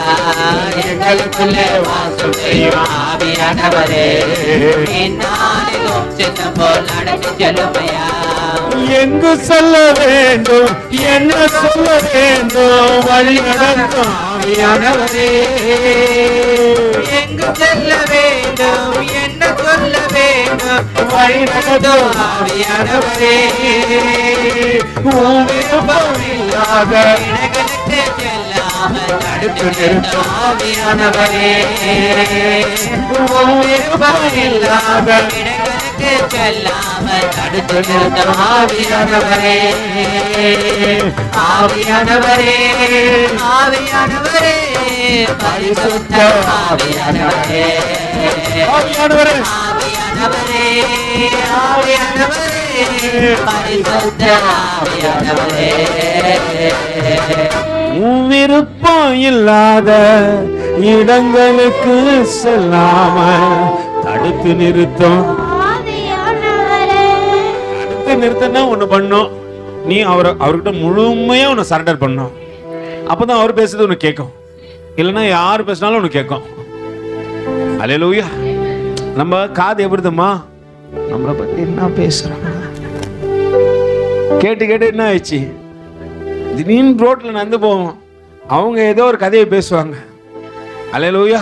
எங்களுக்குள்ளே வாசம் செய்யும் ஆவியானவரே. என்னாலும் சித்தம் போல் நடத்தி செல்லுமையா. எங்கு செல்ல வேண்டும், என்ன சொல்ல வேண்டும், வழி நடத்தும் ஆவியானவரே. எங்கு செல்ல வேண்டும், என்ன சொல்ல வேண்டும், வழி நடத்தும் ஆவியானவரே. உன் விருப்பம் இல்லாத இணைகளுக்கு செல்லாமல் தடுத்து நிறுத்தும் ஆவியானவரே. உன் விருப்பம் இல்லாத இணைகளுக்கு செல்லாமல் தடுத்து நிறுத்தும் ஆவியானவரே. ஆவியானவரே, ஆவியானவரே, பரிசுத்த ஆவியானவரே. ஆவியானவரே, ஆவியானவரே, ஆவியானவரே, பரிசுத்த ஆவியானவரே. உன் விருப்பம் இல்லாத இடங்களுக்கு செல்லாம தடுத்து நிறுத்தும். தடுத்து நிறுத்தினா ஒண்ணு பண்ணும், நீ அவர்கிட்ட முழுமையா உன்னை சரண்டர் பண்ணும். அப்பதான் அவர் பேசுறது உனக்கு கேட்கும். இல்லைன்னா யார் பேசினாலும் உனக்கு கேட்கும். அல்லேலூயா. நம்ம காது எப்படிதுமா, நம்மளை பத்தி என்ன பேசுறாங்க கேட்டு கேட்டு என்ன ஆயிடுச்சு. திடீர்னு ரோட்ல நடந்து போவோம், அவங்க ஏதோ ஒரு கதையை பேசுவாங்க. அல்லேலூயா.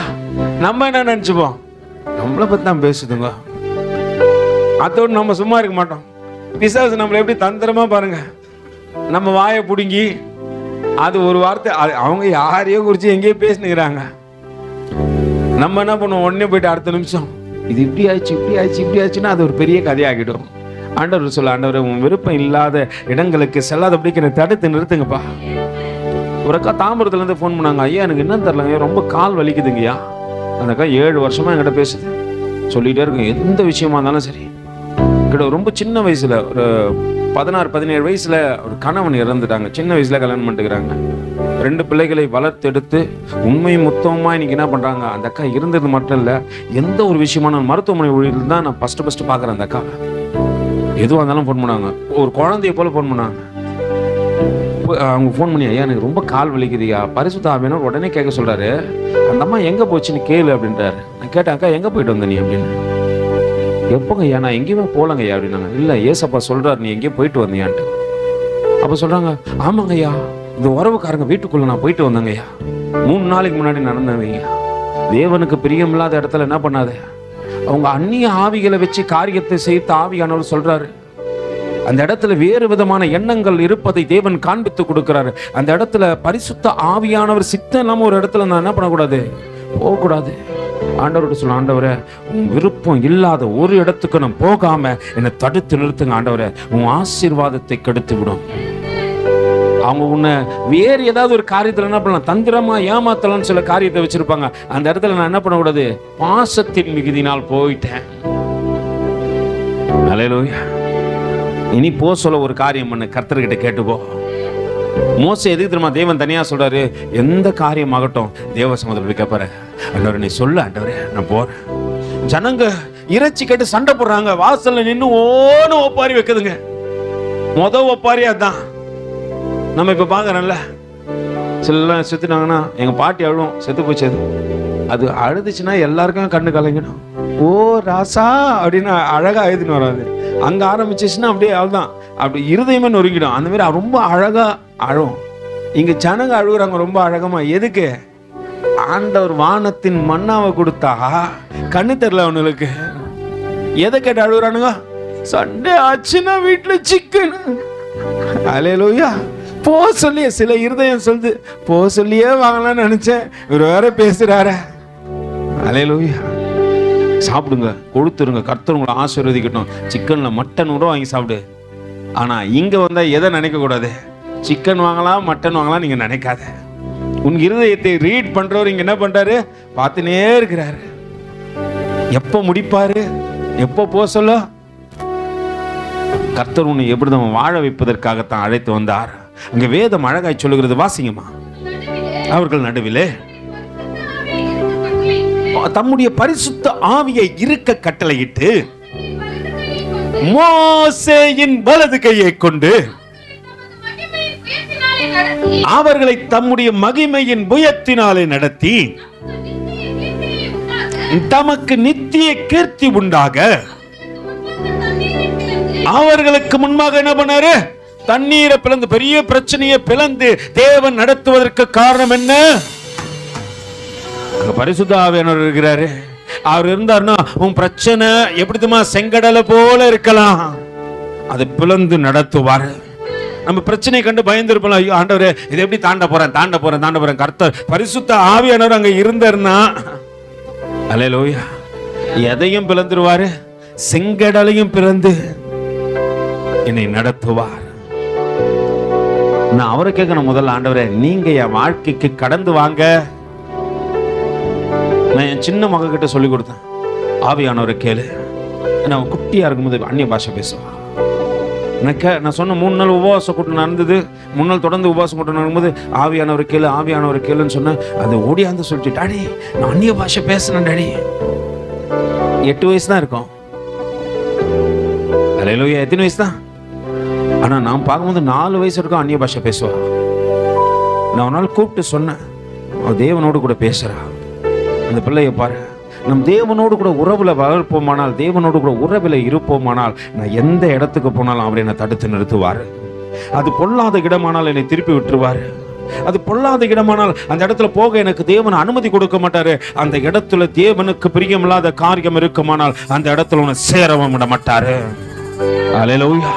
நம்ம என்ன நினைச்சுப்போம், நம்மளை பத்தி தான் பேசுதுங்க. அதோடு நம்ம சும்மா இருக்க மாட்டோம். பிசாசு நம்மளை எப்படி தந்திரமா பாருங்க, நம்ம வாயை பிடுங்கி அது ஒரு வார்த்தை, அவங்க யாரையோ குறிச்சு எங்கேயோ பேசினுக்கிறாங்க. நம்ம என்ன பண்ணுவோம், உடனே போயிட்டு அடுத்த நிமிஷம் இது இப்படி ஆயிடுச்சு, இப்படி ஆயிடுச்சு, இப்படி ஆயிடுச்சுன்னா அது ஒரு பெரிய கதையாகிடும். ஆண்டவர் சொல்ல, ஆண்டவர் உன் விருப்பம் இல்லாத இடங்களுக்கு செல்லாதபடிக்கு என்னை தடுத்து நிறுத்துங்கப்பா. ஒரு அக்கா தாம்பரத்துலேருந்து ஃபோன் பண்ணாங்க, ஐயா எனக்கு என்னன்னு தெரிலங்க, ரொம்ப கால் வலிக்குதுங்கய்யா. அந்த அக்கா 7 வருஷமா என்கிட்ட பேசுது, சொல்லிகிட்டே இருக்கும். எந்த விஷயமா இருந்தாலும் சரி. என்கிட்ட ரொம்ப சின்ன வயசுல, ஒரு 16-17 வயசுல ஒரு கணவன் இறந்துட்டாங்க. சின்ன வயசுல கல்யாணம் பண்ணிட்டுக்கிறாங்க. 2 பிள்ளைகளை வளர்த்தெடுத்து உண்மை முத்தமாக இன்னைக்கு என்ன பண்ணுறாங்க, அந்த அக்கா இருந்தது மட்டும் இல்லை, எந்த ஒரு விஷயமான மருத்துவமனை ஊழியர்கள் தான் நான் ஃபஸ்ட்டு பார்க்குறேன். அந்த அக்கா எதுவாக இருந்தாலும் ஃபோன் பண்ணாங்க, ஒரு குழந்தைய போல ஃபோன் பண்ணாங்க. அவங்க ஃபோன் பண்ணி, ஐயா எனக்கு ரொம்ப கால் வலிக்குதுயா, பரிசுத்த ஆவியானவர் உடனே கேட்க சொல்கிறாரு, அந்த அம்மா எங்கே போச்சுன்னு கேளு அப்படின்றாரு. நான் கேட்டேன், அக்கா எங்கே போயிட்டு வந்த நீ அப்படின்னு. எப்போங்க ஐயா, நான் எங்கேயுமே போகலங்க ஐயா அப்படின்னாங்க. இல்லை ஏசப்பா சொல்கிறார் நீ எங்கேயும் போயிட்டு வந்தியான்ட்டு. அப்போ சொல்கிறாங்க, ஆமாங்க ஐயா, இந்த உறவுக்காரங்க வீட்டுக்குள்ளே நான் போயிட்டு வந்தேங்க ஐயா, 3 நாளைக்கு முன்னாடி நடந்தவங்க. தேவனுக்கு பிரியமில்லாத இடத்துல என்ன பண்ணாத, அவங்க அந்நிய ஆவிகளை வச்சு காரியத்தை செய்து ஆவியானவர் சொல்கிறாரு. அந்த இடத்துல வேறு விதமான எண்ணங்கள் இருப்பதை தேவன் காண்பித்து கொடுக்கிறாரு. அந்த இடத்துல பரிசுத்த ஆவியானவர் சித்தம் இல்லாமல் ஒரு இடத்துல நான் என்ன பண்ணக்கூடாது, போகக்கூடாது. ஆண்டவர்கிட்ட சொல்ல, ஆண்டவரே உன் விருப்பம் இல்லாத ஒரு இடத்துக்கு நான் போகாம என்னை தடுத்து நிறுத்துங்க ஆண்டவரே, உன் ஆசீர்வாதத்தை கெடுத்து விடும். அவங்க உன்னை வேறு ஏதாவது ஒரு காரியத்தில் என்ன பண்ணலாம், தந்திரமா ஏமாத்தலாம்னு சில காரியத்தை வச்சிருப்பாங்க. அந்த இடத்துல நான் என்ன பண்ணக்கூடாது, பாசத்தின் மிகுதினால் போயிட்டேன். அல்லேலூயா. இனி போ சொல்ல ஒரு காரியம் பண்ணு, கர்த்தர்கிட்ட கேட்டுக்கோ. மோசே எதுக்கு தெரியுமா தேவன் தனியா சொல்றாரு, எந்த காரியமாகட்டும் தேவ சமுதிரத்தை கேட்பாரு, ஆண்டவரே நீ சொல்லு ஆண்டவரே நான் போறேன். ஜனங்க இறைச்சி கேட்டு சண்டை போடுறாங்க, வாசல்ல நின்று ஓன ஒப்பாரி வைக்குதுங்க. ஒப்பாரி அதான் நம்ம இப்ப பாக்குறோம்ல, சில செத்துனாங்கன்னா எங்க பாட்டி அழுவும், செத்து போச்சு அது அழுதுச்சுன்னா எல்லாருக்கும் கண்ணு கலங்கணும். ஓ ராசா அப்படின்னு அழகா எழுதுன்னு வராது. அங்க ஆரம்பிச்சிச்சுன்னா அப்படியே அவ்வளவுதான், அப்படி இருதயமே நொறுங்கிடும். அந்த மாதிரி ரொம்ப அழகா அழும். இங்க ஜனங்க அழுகுறாங்க ரொம்ப அழகமா. எதுக்கு? ஆண்டவர் வானத்தின் மன்னாவை கொடுத்தா கண்ணு தெரியல அவனுக்கு. எதை கேட்டு அழுகுறானுங்க? சண்டே ஆச்சுன்னா வீட்டுல சிக்கன். அல்லேலூயா. போ சொல்லியே சில இருதயம் சொல்லுது, போ சொல்லியே வாங்கலாம்னு நினைச்சேன், இவர் வேற பேசுறாரு. அல்லேலூயா. சாப்பிடுங்க, கொடுத்துருங்க, கர்த்தர் உங்களை ஆசீர்வதிக்கட்டும். சிக்கன்ல மட்டன் கூட வாங்கி சாப்பிடு. ஆனா இங்க வந்தா எதை நினைக்க கூடாது, சிக்கன் வாங்கலாம் மட்டன் வாங்கலாம் நீங்க நினைக்காத. உன் இருதயத்தை ரீட் பண்றவர் இங்க என்ன பண்றாரு, பார்த்துனே இருக்கிறாரு. எப்ப முடிப்பாரு, எப்ப போ சொல்ல. கர்த்தர் உன்னை எப்படிதான் வாழ வைப்பதற்காகத்தான் அழைத்து வந்தார். அங்க வேதம் அழகாய் சொல்லுகிறது, வாசிங்கம்மா. அவர்கள் நடுவிலே தம்முடைய பரிசுத்த ஆவியை இருக்க கட்டளையிட்டு மோசேயின் வலது கையை கொண்டு அவர்களை தம்முடைய மகிமையின் புயத்தினாலே நடத்தி தமக்கு நித்திய கீர்த்தி உண்டாக அவர்களுக்கு முன்பாக என்ன பண்ணாரு, தண்ணீரை பிளந்து, பெரிய பிரச்சனையை பிளந்து தேவன் நடத்துவதற்கு காரணம் என்ன? பரிசுத்த ஆவியானவர் இருக்கிறாரு. அவர் இருந்தாருன்னா உன் பிரச்சனை எப்படிமா செங்கடலை போல இருக்கலாம், அதை பிளந்து நடத்துவார். நம்ம பிரச்சனையை கண்டு பயந்து இருப்போம், ஐயோ ஆண்டவரே இதை எப்படி தாண்ட போறேன். கர்த்தர் பரிசுத்த ஆவியானவர் அங்க இருந்தாருன்னா அல்லேலூயா, எதையும் பிளந்துருவாரு, செங்கடலையும் பிளந்து என்னை நடத்துவார். நான் அவரை கேட்கணும் முதல்ல, ஆண்டவரே நீங்க என் வாழ்க்கைக்கு கடந்து வாங்க. நான் என் சின்ன மக கிட்ட சொல்லி கொடுத்தேன், ஆவியானவரை கேளு. நான் குட்டியா இருக்கும்போது அந்நிய பாஷை பேசுவான். நான் சொன்ன 3 நாள் உபவாச கூட்டம் நடந்தது. 3 நாள் தொடர்ந்து உபவாசம் கூட்டம் நடக்கும்போது ஆவியானவரை கேளுன்னு சொன்னேன். அது ஓடியாந்து சொல்லிட்டு, டாடி நான் அந்நிய பாஷை பேசுனேன் டாடி. 8 வயசு தான் இருக்கும். அல்லேலூயா. எத்தனை வயசு தான்? ஆனா நான் பார்க்கும்போது 4 வயசு இருக்கும் அந்நிய பாஷை பேசுவா. நான் ஒரு நாள் கூப்பிட்டு சொன்னேன், தேவனோடு கூட பேசுறா அந்த பிள்ளைய பாரு. நம் தேவனோடு கூட உறவுல வளர்ப்போமானால், தேவனோடு கூட உறவில் இருப்போமானால், நான் எந்த இடத்துக்கு போனாலும் அவர் என்னை தடுத்து நிறுத்துவார். அது பொல்லாத இடமானால் என்னை திருப்பி விட்டுருவார். அது பொல்லாத இடமானால் அந்த இடத்துல போக எனக்கு தேவன் அனுமதி கொடுக்க மாட்டாரு. அந்த இடத்துல தேவனுக்கு பிரியமில்லாத காரியம் இருக்குமானால் அந்த இடத்துல உன்னை சேரவும் விட மாட்டாரு. அல்லேலூயா.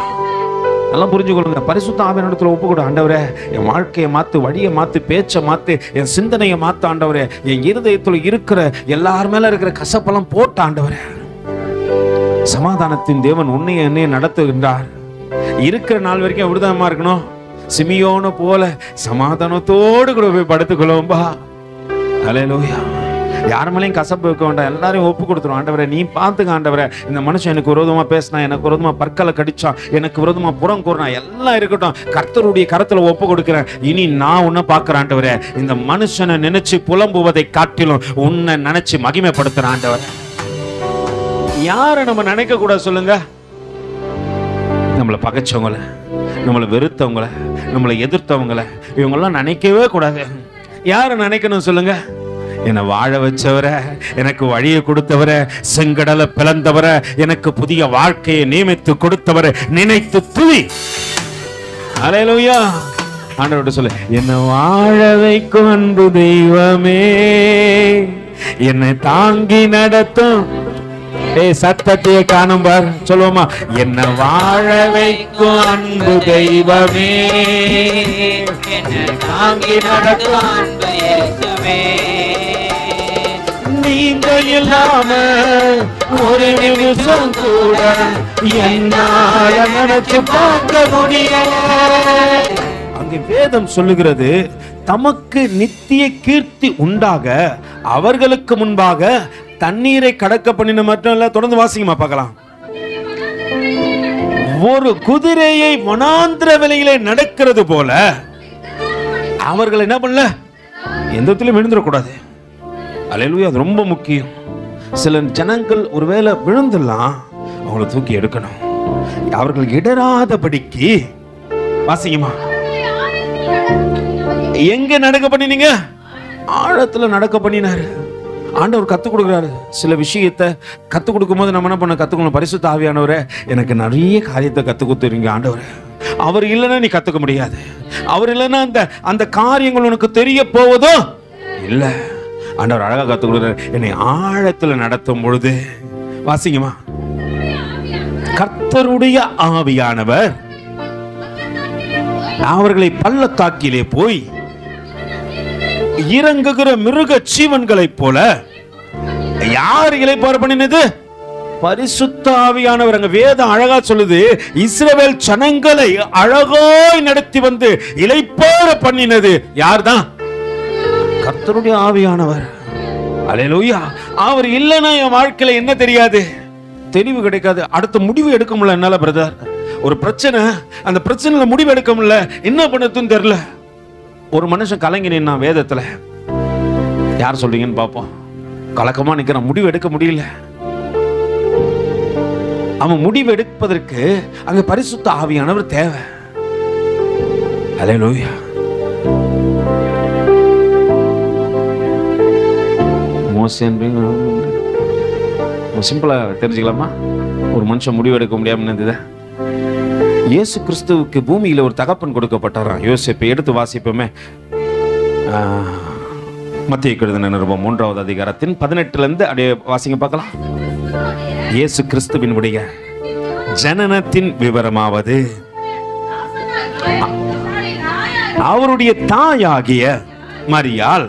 நல்லா புரிஞ்சுக்கொள்ளுங்க. பரிசுத்த ஆவியானவரிடத்துல ஒப்பு கொடு. ஆண்டவரே என் வாழ்க்கையை மாத்து, வழியை மாத்து, பேச்சை மாத்து, என் சிந்தனையை மாத்து ஆண்டவரே. என் இருதயத்துல இருக்கிற எல்லார் மேல இருக்கிற கசப்பெல்லாம் போட்ட ஆண்டவரே. சமாதானத்தின் தேவன் உன்னைய என்னைய நடத்துகின்றார். இருக்கிற நாள் வரைக்கும் விடுதமா இருக்கணும். சிமியோன போல சமாதானத்தோடு கூட போய் படுத்துக்கொள்ளும்பா. அல்லேலூயா. யார் மேலேயும் கசப்பு வைக்க வேண்டாம், எல்லாரையும் ஒப்பு கொடுத்துரும். ஆண்டவரே நீ பார்த்துக்க ஆண்டவரே, இந்த மனுஷன் எனக்கு விரோதமா பேசினா, எனக்கு விரோதமா பற்களை கடிச்சான், எனக்கு விரோதமா புறம் கூறினா, எல்லாம் இருக்கட்டும், கர்த்தருடைய கரத்துல ஒப்பு கொடுக்கிறேன். இனி நான் உன்னை பார்க்கிறேன் ஆண்டவரே. இந்த மனுஷனை நினைச்சு புலம்புவதை காட்டிலும் உன்னை நினைச்சு மகிமைப்படுத்துறேன் ஆண்டவரே. யாரை நம்ம நினைக்க கூட சொல்லுங்க? நம்மளை பகைச்சவங்கள, நம்மளை வெறுத்தவங்கள, நம்மளை எதிர்த்தவங்கள, இவங்கெல்லாம் நினைக்கவே கூடாது. யாரை நினைக்கணும் சொல்லுங்க? என்னை வாழ வச்சவரை, எனக்கு வழியை கொடுத்தவரை, செங்கடலை பிளந்தவரை, எனக்கு புதிய வாழ்க்கையை நியமித்து கொடுத்தவரை நினைத்து துதி. அல்லேலூயா. ஆண்டவர்கிட்ட சொல்லு, என்னை வாழ வைக்கும் அன்பு தெய்வமே, என்னை தாங்கி நடத்தும். சத்தத்தையே காணும் பார், சொல்லுவோமா? என்ன வாழ வைக்கும் அன்பு தெய்வமே, என்னை தாங்கி நடத்தும் அன்பு இயேசுவே, நீங்க இல்லாம ஒரு நிமிஷம் கூட என்னால நினைச்சு பார்க்க முடியல. அங்கே வேதம் சொல்லுகிறது, தமக்கு நித்திய கீர்த்தி உண்டாக அவர்களுக்கு முன்பாக தண்ணீரை கடக்க பண்ணின மட்டும் இல்ல. தொடர்ந்து வாசிங்கம்மா பார்க்கலாம். ஒரு குதிரையை வனாந்திர வெளியிலே நடக்கிறது போல அவர்கள் என்ன பண்ணல? எந்த இடத்திலும் விழுந்துடக்கூடாது. அல்லேலூயா. அது ரொம்ப முக்கியம். சில ஜனங்கள் ஒருவேளை விழுந்துடலாம், அவங்களை தூக்கி எடுக்கணும். அவர்கள் இடராதபடிக்கு வாசிங்கம்மா. எங்க நடக்க பண்ணினீங்க? ஆழத்துல நடக்க பண்ணினாரு. ஆண்டவர் கற்றுக் கொடுக்குறாரு. சில விஷயத்தை கற்றுக் கொடுக்கும் போது நம்ம என்ன பண்ண கற்றுக்கணும்? பரிசுத்த ஆவியானவரே, எனக்கு நிறைய காரியத்தை கற்றுக் கொடுத்துறீங்க ஆண்டவரே. அவர் இல்லைன்னா நீ கற்றுக்க முடியாது. அவர் இல்லைன்னா அந்த காரியங்கள் உனக்கு தெரிய போவதோ இல்லை. ஆண்டவர் அழகாக கற்றுக் கொடுக்குறாரு. என்னை ஆழத்தில் நடத்தும் பொழுது வாசிங்கம்மா, கர்த்தருடைய ஆவியானவர் அவர்களை பள்ளத்தாக்கிலே போய் இறங்குகிற மிருக ஜீவன்களை போல. யார் இளைப்பாறு பண்ணினது? பரிசுத்த ஆவியானவர். அங்க வேதம் அழகா சொல்லுது, இஸ்ரவேல் ஜனங்களை அழகாய் நடத்தி வந்து இளைப்பாற பண்ணினது யார்தான்? கர்த்தருடைய ஆவியானவர். அல்லேலூயா. அவர் இல்லைன்னா என் வாழ்க்கையில என்ன தெரியாது, தெளிவு கிடைக்காது. அடுத்த முடிவு எடுக்க முடியல என்னால. பிரதர், ஒரு பிரச்சனை, அந்த பிரச்சனையில முடிவு எடுக்க முடியல, என்ன பண்ணதுன்னு தெரியல. ஒரு மனுஷன் கலங்கி நின்னா வேதத்துல, யார் சொல்றீங்கன்னு பார்ப்போம். கலக்கமா நிக்கிறான், முடிவு எடுக்க முடியல. அவன் முடிவு எடுப்பதற்கு அங்க பரிசுத்த ஆவியானவர் தேவை. அல்லேலூயா. சிம்பிளா தெரிஞ்சுக்கலாமா? ஒரு மனுஷன் முடிவு எடுக்க முடியாம இருந்தது. இயேசு கிறிஸ்துவுக்கு பூமியில ஒரு தகப்பன் கொடுக்கப்பட்டாராம். யோசேப்பை எடுத்து வாசிப்போமே. மத்தேயு எழுதின நிருபம் 3வது அதிகாரத்தின் 18 அப்படியே வாசிங்க பார்க்கலாம். இயேசு கிறிஸ்துவினுடைய ஜனனத்தின் விவரமாவது, அவருடைய தாயாகிய மரியாள்.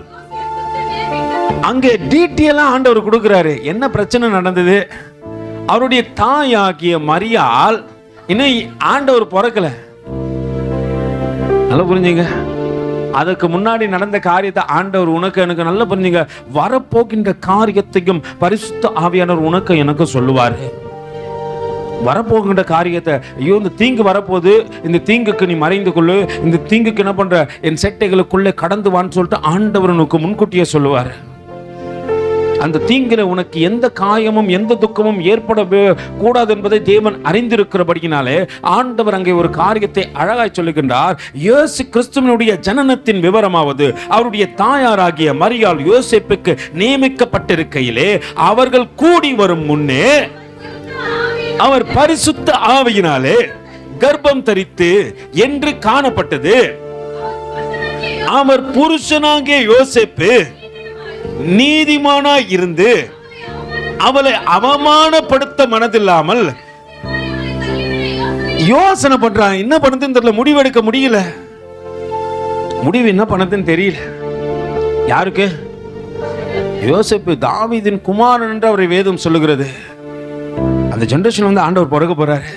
அங்கே டீட்டெயிலா ஆண்டவர் கொடுக்கிறாரு. என்ன பிரச்சனை நடந்தது? அவருடைய தாயாகிய மரியாள் இன்னும் ஆண்டவர் பிறக்கல. நல்லா புரிஞ்சுங்க. அதுக்கு முன்னாடி நடந்த காரியத்தை ஆண்டவர் உனக்கு எனக்கு நல்லா புரிஞ்சுங்க. வரப்போகின்ற காரியத்தையும் பரிசுத்த ஆவியானவர் உனக்கு எனக்கு சொல்லுவாரு. வரப்போகின்ற காரியத்தை, ஐயோ இந்த தீங்கு வரப்போகுது, இந்த தீங்குக்கு நீ மறைந்து கொள்ளு, இந்த தீங்குக்கு என்ன பண்ற, என் செட்டைகளுக்குள்ளே கடந்து வான்னு சொல்லிட்டு ஆண்டவர் உனக்கு முன்கூட்டியே சொல்லுவார். அந்த தீங்கில உனக்கு எந்த காயமும் எந்த துக்கமும் ஏற்பட கூடாது என்பதை தேவன் அறிந்திருக்கிறபடியினாலே ஆண்டவர் அங்கே ஒரு காரியத்தை அழகாய் சொல்லுகின்றார். இயேசு கிறிஸ்துவினுடைய ஜனனத்தின் விவரமாவது, அவருடைய தாயாராகிய மரியாள் யோசேப்புக்கு நியமிக்கப்பட்டிருக்கையிலே அவர்கள் கூடி வரும் முன்னே அவர் பரிசுத்த ஆவியினாலே கர்ப்பம் தரித்து என்று காணப்பட்டது. அவர் புருஷனாகிய யோசேப்பு நீதிமானாய் இருந்து அவளை அவமானப்படுத்த மனதில்லாமல் யோசனை பண்றான். என்ன பண்ணதுன்னு தெரியல, முடிவெடுக்க முடியல. முடிவு என்ன பண்ணதுன்னு தெரியல. யாருக்கு? யோசேப்பு தாவீதின் குமாரன் என்று அவரை வேதம் சொல்லுகிறது. அந்த ஜெனரேஷன் வந்து ஆண்டவர் பிறக்க போறாரு.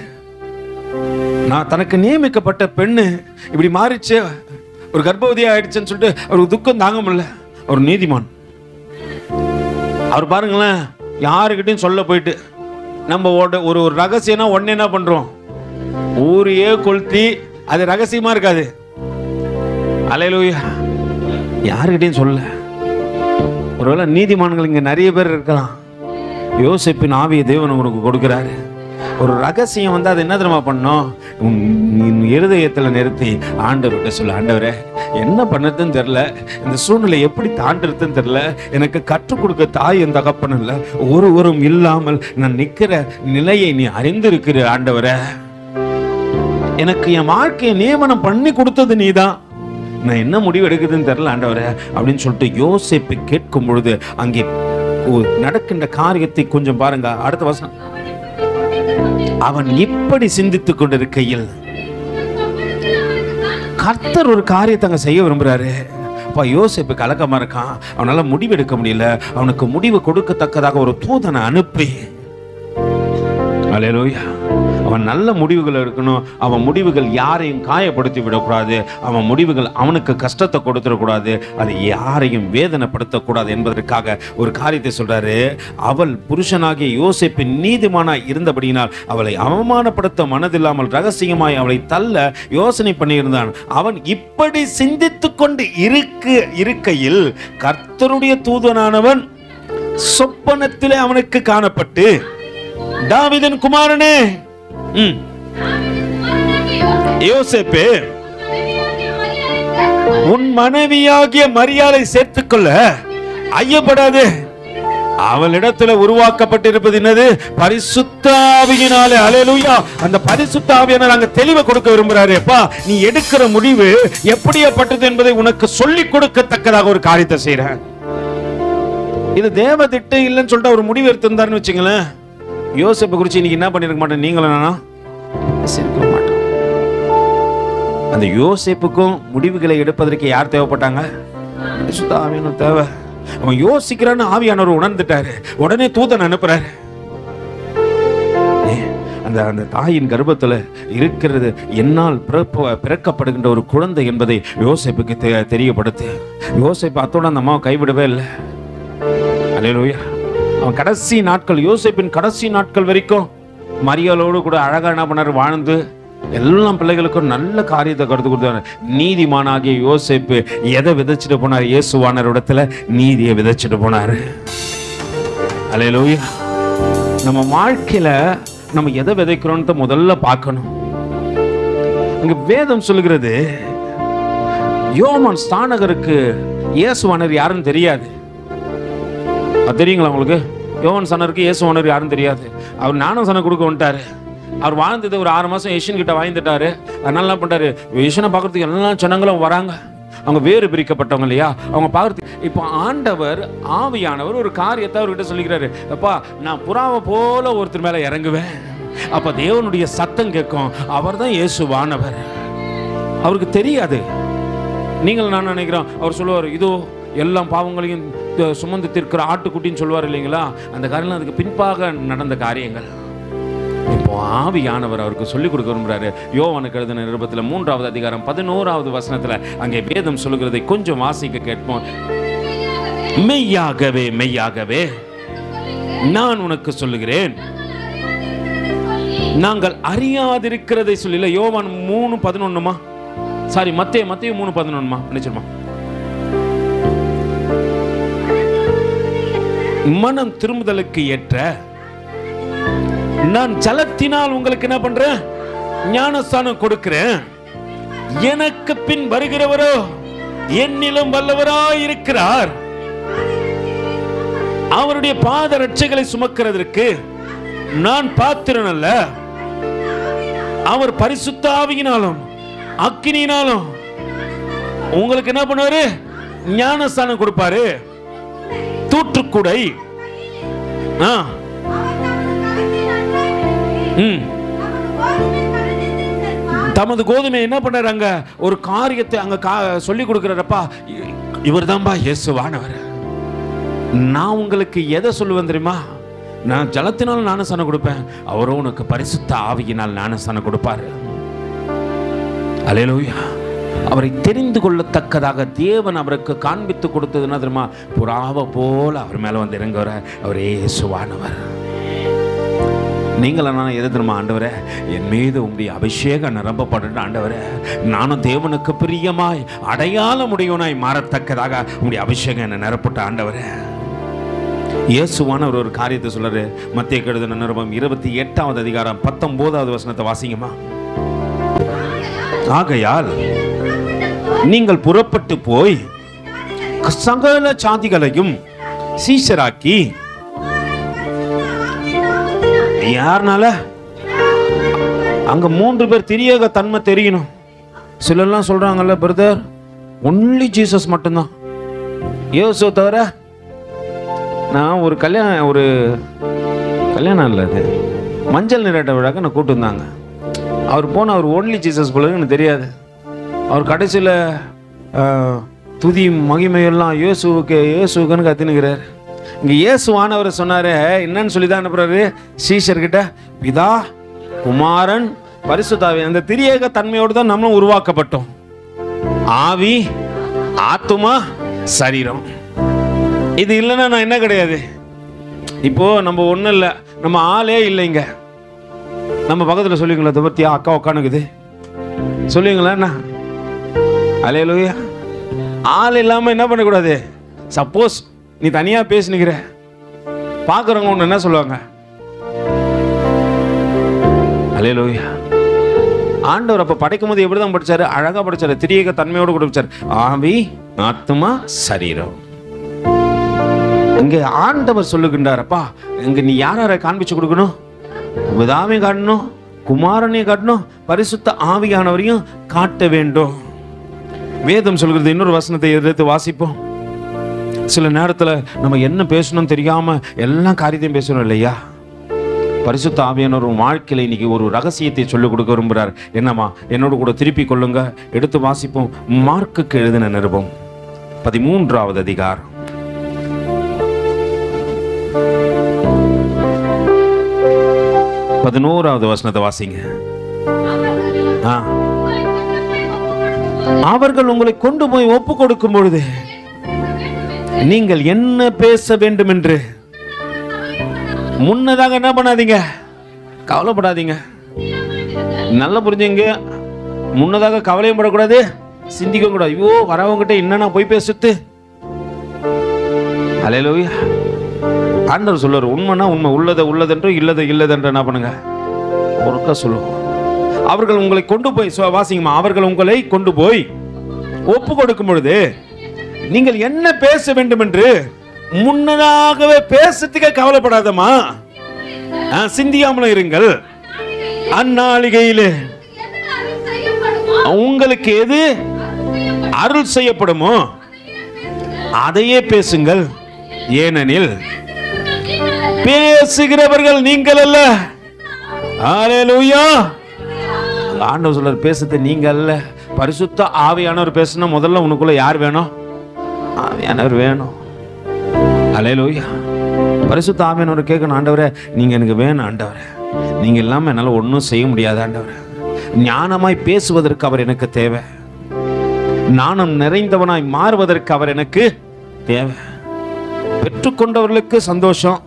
நான் தனக்கு நியமிக்கப்பட்ட பெண்ணு இப்படி மாறிச்சு, ஒரு கர்ப்பவதி ஆயிடுச்சுன்னு சொல்லிட்டு அவருக்கு துக்கம் தாங்க முடியல. ஒரு நீதிமான் அவர் பாருங்களேன், யாருக்கிட்டையும் சொல்ல போயிட்டு நம்ம ஒரு ரகசியம்னா உடனே என்ன பண்றோம், ஊரையே கொளுத்தி அது ரகசியமா இருக்காது. அல்லேலூயா. யாருக்கிட்டையும் சொல்ல. ஒருவேளை நீதிமான்கள் இங்க நிறைய பேர் இருக்கலாம். யோசேப்பின் ஆவியை தேவன் உனக்கு கொடுக்கிறாரு. ஒரு ரகசியம் வந்து அது என்ன தெரியுமா பண்ணும், இருதயத்தில் நிறுத்தி ஆண்டவர்கிட்ட சொல்ல, ஆண்டவரே என்ன பண்ணதுன்னு தெரியல, இந்த சூழ்நிலை எப்படி தாண்டதுன்னு தெரியல, எனக்கு கற்றுக் கொடுக்க தாய் என் தகப்பன் இல்லை, ஒருவரும் இல்லாமல் நான் நிற்கிற நிலையை நீ அறிந்திருக்கிற ஆண்டவரே, எனக்கு என் வாழ்க்கையை நியமனம் பண்ணி கொடுத்தது நீதான், நான் என்ன முடிவு எடுக்குதுன்னு தெரியல ஆண்டவரே அப்படின்னு சொல்லிட்டு யோசேப்பு கேட்கும் பொழுது அங்கே நடக்கின்ற காரியத்தை கொஞ்சம் பாருங்க. அடுத்த வசனம், அவன் இப்படி சிந்தித்துக் கொண்டிருக்கையில் கர்த்தர் ஒரு காரியத்தை அங்க செய்ய விரும்புறாரு. அப்பா யோசேப்பு கலக்கமா இருக்கான், அவனால முடிவு எடுக்க முடியல. அவனுக்கு முடிவு கொடுக்கத்தக்கதாக ஒரு தூதனை அனுப்பி, அல்லேலூயா, அவன் நல்ல முடிவுகள் எடுக்கணும். அவன் முடிவுகள் யாரையும் காயப்படுத்தி விடக்கூடாது. அவன் முடிவுகள் அவனுக்கு கஷ்டத்தை கொடுத்துடக்கூடாது. அது யாரையும் வேதனைப்படுத்தக்கூடாது என்பதற்காக ஒரு காரியத்தை சொல்றாரு. அவள் புருஷனாகிய யோசேப்பின் நீதிமானாய் இருந்தபடியினால் அவளை அவமானப்படுத்த மனதில்லாமல் ரகசியமாய் அவளை தள்ள யோசனை பண்ணியிருந்தான். அவன் இப்படி சிந்தித்துக் கொண்டு இருக்கையில் கர்த்தருடைய தூதனானவன் சொப்பனத்திலே அவனுக்கு காணப்பட்டு, தாவீதின் குமாரனே யோசேப்பே, உன் மனைவியாகிய மரியாதை சேர்த்துக்கொள்ள ஐயப்படாது. அவளிடத்துல உருவாக்கப்பட்டிருப்பது என்னது? பரிசுத்த ஆவியினாலே. அல்லேலூயா. அந்த பரிசுத்த ஆவியானவர் அங்க தெளிவை கொடுக்க விரும்புறாரு. அப்பா, நீ எடுக்கிற முடிவு எப்படியாப்பட்டது என்பதை உனக்கு சொல்லிக் கொடுக்கத்தக்கதாக ஒரு காரியத்தை செய்யற. இது தேவ திட்டம் இல்லைன்னு சொல்லிட்டு ஒரு முடிவு எடுத்திருந்தாருன்னு வச்சுங்களேன், யோசேப்பை குறித்து இன்னைக்கு என்ன பண்ணிருக்க மாட்டேன், நீங்களும் நானா சிரிக்க மாட்டோம். அந்த யோசேப்புக்கும் முடிவுகளை எடுப்பதற்கு யார் தேவைப்பட்டாங்க? பரிசுத்த ஆவியானவர் தேவை. அவன் யோசிக்கிறான்னு ஆவியானவர் உணர்ந்துட்டாரு. உடனே தூதன் அனுப்புறாரு. அந்த அந்த தாயின் கர்ப்பத்தில் இருக்கிறது என்னால் பிறக்கப்படுகின்ற ஒரு குழந்தை என்பதை யோசேப்புக்கு தெரியப்படுத்து. யோசேப்பு அத்தோட அந்த அம்மாவை கைவிடவே இல்லை. அல்லேலூயா. அவன் கடைசி நாட்கள், யோசேப்பின் கடைசி நாட்கள் வரைக்கும் மரியாளோடு கூட அழகா என்ன பண்ணாரு, வாழ்ந்து எல்லா பிள்ளைகளுக்கும் நல்ல காரியத்தை கருத்து கொடுத்தாரு. நீதிமானாகிய யோசேப்பு எதை விதைச்சிட்டு போனார்? இயேசுவானர் இடத்துல நீதியை விதைச்சிட்டு போனாரு. அல்லேலூயா. நம்ம வாழ்க்கையில நம்ம எதை விதைக்கிறோம்னு முதல்ல பார்க்கணும். இங்க வேதம் சொல்லுகிறது, யோவான் ஸ்நானகருக்கு இயேசுவானர் யாருன்னு தெரியாது. அது தெரியுங்களா உங்களுக்கு? யோவான் ஸ்நானகருக்கு இயேசுவானர் யாருன்னு தெரியாது. அவர் ஞானஸ்நானம் கொடுக்க வந்துட்டாரு. அவர் வாழ்ந்தது ஒரு 6 மாசம் யேசுன் கிட்ட வாழ்ந்துட்டாரு. அதனால என்ன பண்றாரு, யேசுனை பார்க்கறதுக்கு எல்லா ஜனங்களும் வராங்க. அவங்க வேறு பிரிக்கப்பட்டவங்க இல்லையா, அவங்க பார்க்கறதுக்கு. இப்போ ஆண்டவர் ஆவியானவர் ஒரு காரியத்தை அவர்கிட்ட சொல்லிக்கிறாரு. அப்பா, நான் புறாவை போல ஒருத்தர் மேல இறங்குவேன். அப்ப தேவனுடைய சத்தம் கேட்கும். அவர் தான் இயேசுவானவர். அவருக்கு தெரியாது. நீங்கள் நான் நினைக்கிறோம் அவர் சொல்லுவார், இதோ எல்லா பாவங்களையும் சுமந்து தீர்க்கிற ஆட்டுக்குட்டின்னு சொல்லுவார் இல்லைங்களா. அந்த காரியம் அதுக்கு பின்பாக நடந்த காரியங்கள். இப்போ ஆவியானவர் அவருக்கு சொல்லிக் கொடுக்க விரும்புறாரு. யோவானுக்கு எழுதின நிருபத்தில் 3வது அதிகாரம் 11வது வசனத்துல அங்கே வேதம் சொல்லுகிறதை கொஞ்சம் வாசிக்க கேட்போம். மெய்யாகவே மெய்யாகவே நான் உனக்கு சொல்லுகிறேன், நாங்கள் அறியாதிருக்கிறதை சொல்லல. யோவான் 3:11 சாரி, மத்தேயு 3:11 நினைச்சிருமா? மனம் திரும்புதலுக்கு ஏற்ற நான் ஜலத்தினால் உங்களுக்கு என்ன பண்றேன்? ஞானஸ்நானம் கொடுக்கிறேன். எனக்கு பின் வருகிறவரோ என்னிலும் வல்லவராய் இருக்கிறார். அவருடைய பாத ரட்சைகளை சுமக்கிறதற்கு நான் பாத்திரன் அல்ல. அவர் பரிசுத்த ஆவியினாலும் அக்கினியினாலும் உங்களுக்கு என்ன பண்ணுவாரு? ஞானஸ்நானம் கொடுப்பாரு. தூற்றுக்குடை தமது கோதுமை என்ன பண்றாங்க? ஒரு காரியத்தை அங்க சொல்லி கொடுக்கிறாரப்பா, இவர் தான்பா இயேசுவானவர். நான் உங்களுக்கு எதை சொல்லுவேன் தெரியுமா? நான் ஜலத்தினால் ஞானஸ்நானம் கொடுப்பேன், அவரும் உனக்கு பரிசுத்த ஆவியினால் ஞானஸ்நானம் கொடுப்பாரு. அல்லேலூயா. அவரை தெரிந்து கொள்ளத்தக்கதாக தேவன் அவருக்கு காண்பித்து கொடுத்ததுன்னா தெரியுமா, புறாவை போல அவர் மேல வந்து இறங்குற அவர் இயேசுவானவர். நீங்கள நான் எது தெரியுமா, ஆண்டவரே என் மீது உங்களுடைய அபிஷேகம் நிரப்பப்பட்டு ஆண்டவரே நானும் தேவனுக்கு பிரியமாய் அடையாள முடியவனாய் மாறத்தக்கதாக உங்களுடைய அபிஷேகம் என்னை நிரப்பட்ட ஆண்டவரே. இயேசுவான ஒரு காரியத்தை சொல்றாரு. மத்தேயு எழுதின நிருபம் 28வது அதிகாரம் 19வது வசனத்தை வாசிங்கம்மா. ஆகையால் நீங்கள் புறப்பட்டு போய் சகல சாதிகளையும் சீஷராக்கி. யாருனால? அங்க 3 பேர் திரியேக தன்மை தெரியணும். சிலர்லாம் சொல்றாங்கல்ல, பிரதர் ஒன்லி ஜீசஸ் மட்டும்தான், இயேசு தவிர. நான் ஒரு கல்யாணம் இல்லை, அது மஞ்சள் நீராட்ட விழாக்க நான் கூட்டு வந்தாங்க. அவர் போன அவர் ஒன்லி ஜீசஸ் போல எனக்கு தெரியாது. அவர் கடைசியில் துதி மகிமையெல்லாம் இயேசுக்குன்னு கத்தினுக்கிறார். இங்கே இயேசுவானவர் சொன்னார் என்னன்னு சொல்லி தான் அனுப்புறாரு சீஷர்கிட்ட, பிதா குமாரன் பரிசுத்தாவி, அந்த திரியேக தன்மையோடு தான் நம்மளும் உருவாக்கப்பட்டோம். ஆவி ஆத்துமா சரீரம், இது இல்லைன்னா நான் என்ன கிடையாது. இப்போ நம்ம ஒன்றும் இல்லை, நம்ம ஆளே இல்லைங்க. நம்ம பக்கத்தில் சொல்லுவீங்களா, துபர்த்தியா அக்கா உட்காந்துக்குது சொல்லுவீங்களா என்ன? அல்லேலூயா. ஆள் இல்லாமல் என்ன பண்ணக்கூடாது. சப்போஸ் நீ தனியாக பேசினுக்கிற, பார்க்குறவங்க ஒன்று என்ன சொல்லுவாங்க? அல்லேலூயா. ஆண்டவர் அப்போ படைக்கும் போது எப்படி தான் படிச்சாரு? அழகாக படிச்சாரு, திரியேக தன்மையோடு கூட படிச்சாரு. ஆவி ஆத்மா சரீரம். இங்கே ஆண்டவர் சொல்லுகின்றாரப்பா, இங்கே நீ யாரை காண்பிச்சு கொடுக்கணும்? பிதாவையும் காட்டணும், குமாரனையும் காட்டணும், பரிசுத்த ஆவியானவரையும் காட்ட வேண்டும். வேதம் சொல்கிறது. இன்னொரு வசனத்தை எடுத்து வாசிப்போம். சில நேரத்தில் நம்ம என்ன பேசணும் தெரியாம எல்லா காரியத்தையும் பேசணும் இல்லையா? பரிசுத்த ஆவியானவர் வாழ்க்கையில் இன்னைக்கு ஒரு ரகசியத்தை சொல்லிக் கொடுக்க விரும்புகிறார். என்னம்மா, என்னோட கூட திருப்பி கொள்ளுங்க. எடுத்து வாசிப்போம். மார்க்குக்கு எழுதின நிருபம் 13வது அதிகாரம் 11வது வசனத்தை வாசிங்க. அவர்கள் உங்களை கொண்டு போய் ஒப்பு கொடுக்கும் பொழுது நீங்கள் என்ன பேச வேண்டும் என்று முன்னதாக என்ன பண்ணாதீங்க, கவலைப்படாதீங்க. நல்லா புரிஞ்சுங்க. முன்னதாக கவலையும் படக்கூடாது, சிந்திக்க கூடாது. ஐயோ வரவங்கிட்ட என்னன்னா போய் பேசுது. அல்லேலூயா. ஆண்டவர் சொல்லுவார், உண்மைனா உண்மை, உள்ளதை உள்ளதென்று இல்லதை இல்லதென்று என்ன பண்ணுங்க ஒருக்கா சொல்லுவோம். அவர்கள் உங்களை கொண்டு போய் வாசிங்கம்மா. அவர்கள் உங்களை கொண்டு போய் ஒப்பு கொடுக்கும் பொழுது நீங்கள் என்ன பேச வேண்டும் என்று முன்னதாகவே பேசுறதுக்கே கவலைப்படாதமா, சிந்தியாமலும் இருங்கள். அந்நாளிகையிலே உங்களுக்கு எது அருள் செய்யப்படுமோ அதையே பேசுங்கள். ஏனெனில் பேசுகிறவர்கள் நீங்கள் அல்ல. அல்லேலூயா. ஆண்டவர் சொல்றார், பேசுறது நீங்க அல்ல, பரிசுத்த ஆவியானவர் பேசணும். முதல்ல உனக்குள்ள யார் வேணும்? ஆவியானவர் வேணும். அல்லேலூயா. பரிசுத்த ஆவியானவர் கேட்கணும், ஆண்டவரே நீங்க எனக்கு வேணும் ஆண்டவரே, நீங்க இல்லாம என்னால ஒன்றும் செய்ய முடியாது ஆண்டவரே. ஞானமாய் பேசுவதற்கு அவர் எனக்கு தேவை, ஞானம் நிறைந்தவனாய் மாறுவதற்கு அவர் எனக்கு தேவை. பெற்றுக்கொண்டவர்களுக்கு சந்தோஷம்.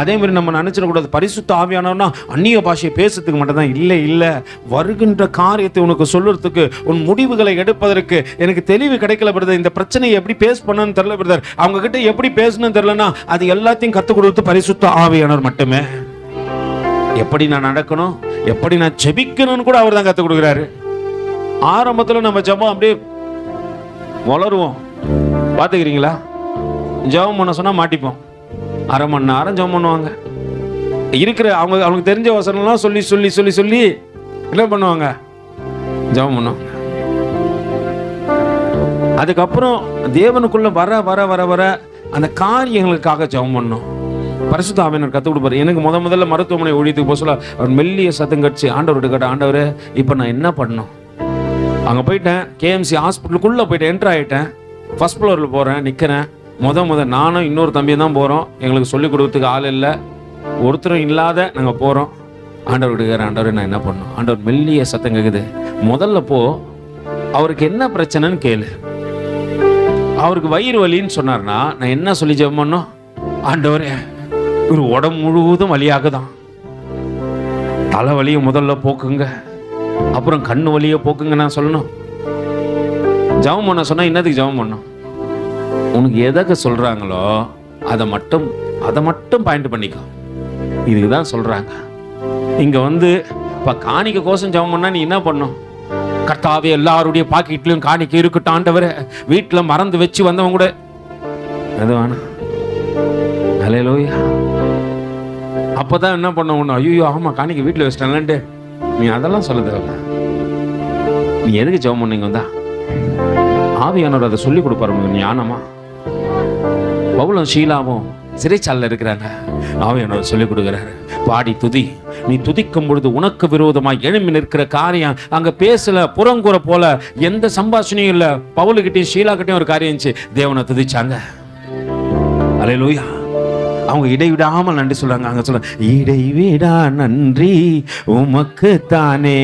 அதே மாதிரி நம்ம நினைச்சிடக்கூடாது பரிசுத்த ஆவியானவர்னா அந்நிய பாஷையை பேசுறதுக்கு மட்டும் தான். இல்லை இல்லை, வருகின்ற காரியத்தை உனக்கு சொல்லுறதுக்கு, உன் முடிவுகளை எடுப்பதற்கு எனக்கு தெளிவு கிடைக்கல பிரதர். இந்த பிரச்சனையை எப்படி பேஸ் பண்ணணும்னு தெரியல பிரதர், அவங்க கிட்ட எப்படி பேசணும்னு தெரியலன்னா அது எல்லாத்தையும் கற்றுக் கொடுத்து பரிசுத்த ஆவியானவர் மட்டுமே. எப்படி நான் நடக்கணும், எப்படி நான் ஜெபிக்கணும்னு கூட அவர் தான் கற்றுக் கொடுக்குறாரு. ஆரம்பத்தில் நம்ம ஜெபம் அப்படியே வளருவோம், பார்த்துக்கிறீங்களா? ஜெபம் பண்ண சொன்னால் மாட்டிப்போம். அரை மணி நேரம் ஜெபம் பண்ணுவாங்க. இருக்கிற அவங்களுக்கு தெரிஞ்ச வசனம்லாம் சொல்லி சொல்லி சொல்லி சொல்லி என்ன பண்ணுவாங்க? ஜெபம் பண்ணுவாங்க. அதுக்கப்புறம் தேவனுக்குள்ள வர வர வர வர அந்த காரியங்களுக்காக ஜெபம் பண்ணணும். பரிசுத்த ஆவியானவர் கற்றுக் கொடுப்பாரு. எனக்கு முதல்ல மருத்துவமனை ஊழியத்துக்கு போக சொல்ல அவர் மெல்லிய சத்தம் கட்சி ஆண்டவர்கிட்ட கேட்ட, ஆண்டவரே இப்போ நான் என்ன பண்ணணும்? அங்கே போயிட்டேன், கேஎம்சி ஹாஸ்பிட்டலுக்குள்ளே போயிட்டேன், என்ட்ரு ஆகிட்டேன், ஃபர்ஸ்ட் ஃப்ளோரில் போகிறேன், நிற்கிறேன். நானும் இன்னொரு தம்பியும் தான் போகிறோம். எங்களுக்கு சொல்லிக் கொடுக்கறதுக்கு ஆள் இல்லை, ஒருத்தரும் இல்லாத நாங்கள் போகிறோம். ஆண்டவர் கேட்குறேன், ஆண்டவர் நான் என்ன பண்ணணும்? ஆண்டவர் மெல்லிய சத்தம் கேட்குது, முதல்ல போ அவருக்கு என்ன பிரச்சனைன்னு கேளு. அவருக்கு வயிறு வலின்னு சொன்னார்னா நான் என்ன சொல்லி ஜெபம் பண்ணோம்? ஆண்டவரே ஒரு உடம்பு முழுவதும் வலியாகுதான், தலை வலியை முதல்ல போக்குங்க, அப்புறம் கண்ணு வலியை போக்குங்க நான் சொல்லணும். ஜெபம் பண்ண சொன்னா என்னதுக்கு ஜெபம் பண்ணோம்? உனக்கு எதற்கு சொல்றாங்களோ அதை மட்டும் பாயிண்ட் பண்ணிக்கோ. இதுக்கு தான் சொல்றாங்க. இங்க வந்து இப்ப காணிக்க கோசம் ஜெபம் பண்ணா நீ என்ன பண்ணும்? கர்த்தாவே எல்லாருடைய பாக்கெட்லயும் காணிக்க இருக்கட்டும் ஆண்டவரே, வீட்டுல மறந்து வச்சு வந்தவங்க கூட அது வேணாம். ஹல்லேலூயா. அப்பதான் என்ன பண்ண ஒண்ணு, ஐயோ ஆமா காணிக்க வீட்டுல வச்சிட்டாங்கன்ட்டு நீ அதெல்லாம் சொல்ல தேவையில்ல. நீ எதுக்கு ஜெபம் பண்ணீங்க வந்தா ஆவியானவர் அதை சொல்லி கொடுப்பாரு ஞானமா. பவுலும் ஷீலாவும் சிறைச்சாலையில் இருக்கிறாங்க, ஆவியானவர் சொல்லி கொடுக்குறாரு பாடி துதி. நீ துதிக்கும் பொழுது உனக்கு விரோதமாக எழும்பி நிற்கிற காரியம் அங்க பேசல, புறங்கூற போல எந்த சம்பாஷணையும் இல்ல. பவுலுக்கிட்டையும் ஷீலா கிட்டையும் ஒரு காரியம் இருந்துச்சு, தேவனை துதிச்சாங்க. அல்லேலூயா. அவங்க இடைவிடாமல் நன்றி சொல்றாங்க. அங்க சொல்ல இடைவிடா நன்றி உமக்கு தானே,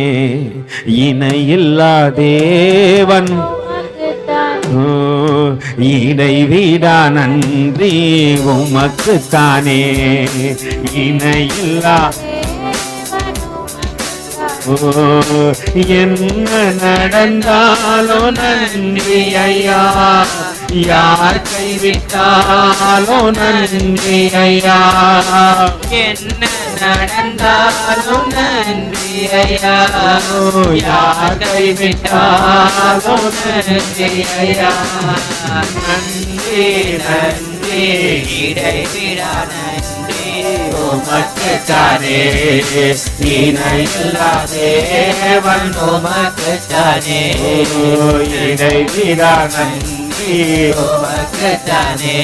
இணையில்லா தேவன் இடைவிடா நன்றி உமக்கு தானே, இணையில்லா என்ன நடந்தாலோ நன்றி ஐயா, யார் கைவிட்டாலோ நன்றி ஐயா, என்ன நடந்தாலோ நன்றி ஐயா, யார் கைவிட்டாலோ நன்றி ஐயா, நன்றி நன்றி இடைவிடா நன்றி உமக்கு தானே, இணையில்லா தேவன் உமக்கு தானே, இடைவிடா நன்றி உமக்கு தானே,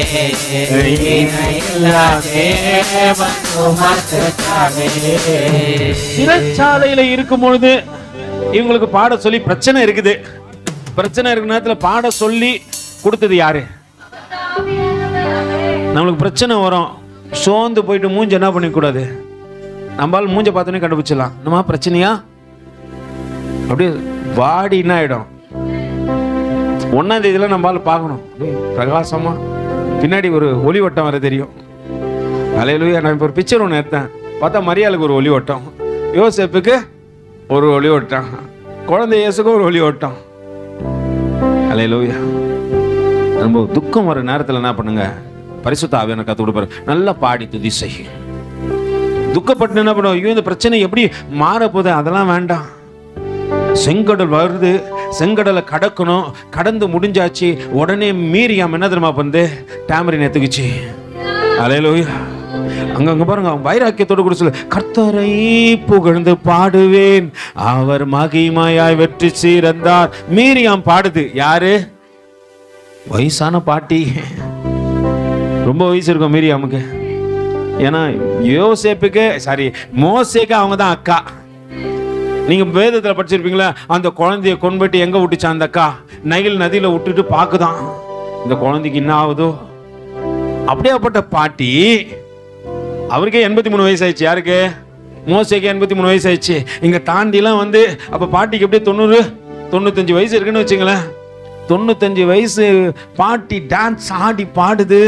இணையில்லா தேவன் உமக்கு தானே. சிறைச்சாலையில இருக்கும் பொழுது இவங்களுக்கு பாட சொல்லி பிரச்சனை இருக்குது. பிரச்சனை இருக்கிற நேரத்தில் பாட சொல்லி கொடுத்தது யாரு? நம்மளுக்கு பிரச்சனை வரும், சோர்ந்து போயிட்டு மூஞ்ச என்ன பண்ணிக்கூடாது, நம்மளால மூஞ்ச பார்த்தோன்னே கண்டுபிடிச்சிடலாம் நம்ம பிரச்சனையா. அப்படியே வாடி என்ன ஆயிடும், 1ஆம் தேதியில நம்மளால பார்க்கணும் பிரகாசமா, பின்னாடி ஒரு ஒளி வட்டம் வர தெரியும். அல்லேலூயா. நான் இப்போ ஒரு பிக்சர் ஒன்று எடுத்தேன், பார்த்தா மரியாளுக்கு ஒரு ஒளி வட்டம், யோசேப்புக்கு ஒரு ஒளி வட்டம், குழந்தை இயேசுக்கு ஒரு ஒளி வட்டம். அல்லேலூயா. ரொம்ப துக்கம் வர நேரத்தில் என்ன பண்ணுங்க, பரிசுத்த ஆவியானவர் கத்து கொடுப்பாரு, நல்லா பாடி துதி செய். துக்கப்பட்டு என்ன பண்ணுவோம், ஐயோ இந்த பிரச்சனை எப்படி மாற போகுது, அதெல்லாம் வேண்டாம். செங்கடல் வருது, செங்கடலை கடக்கணும், கடந்து முடிஞ்சாச்சு. உடனே மீரியாம் என்ன தெரியுமா வந்து டேமரின் எடுத்துக்கிச்சு. அல்லேலூயா. அங்க பாருங்க, அவன் வைராக்கியத்தோடு கூட சொல்லு, கர்த்தரை புகழ்ந்து பாடுவேன், அவர் மகிமையாய் வெற்றி சீரந்தார். மீரியாம் பாடுது. யாரு? வயசான பாட்டி, ரொம்ப வயசு இருக்கும் மீரியாமுக்கு. ஏன்னா யோசேப்புக்கு மோசேக்கு அவங்க தான் அக்கா. நீங்க வேதத்தில் படிச்சிருப்பீங்களா, அந்த குழந்தைய கொண்டு எங்க விட்டுச்சா அந்த அக்கா? நைல் நதியில விட்டுட்டு பாக்குதான் இந்த குழந்தைக்கு என்ன ஆகுதோ. அப்படியேப்பட்ட பாட்டி, அவருக்கே 83 வயசு ஆயிடுச்சு. யாருக்கு? மோசேக்கு 83 வயசு ஆயிடுச்சு. இங்க தாண்டிலாம் வந்து அப்ப பாட்டிக்கு எப்படியே 90-95 வயசு இருக்குன்னு வச்சுங்களேன். 95 வயசு பாட்டி டான்ஸ் ஆடி பாடுது.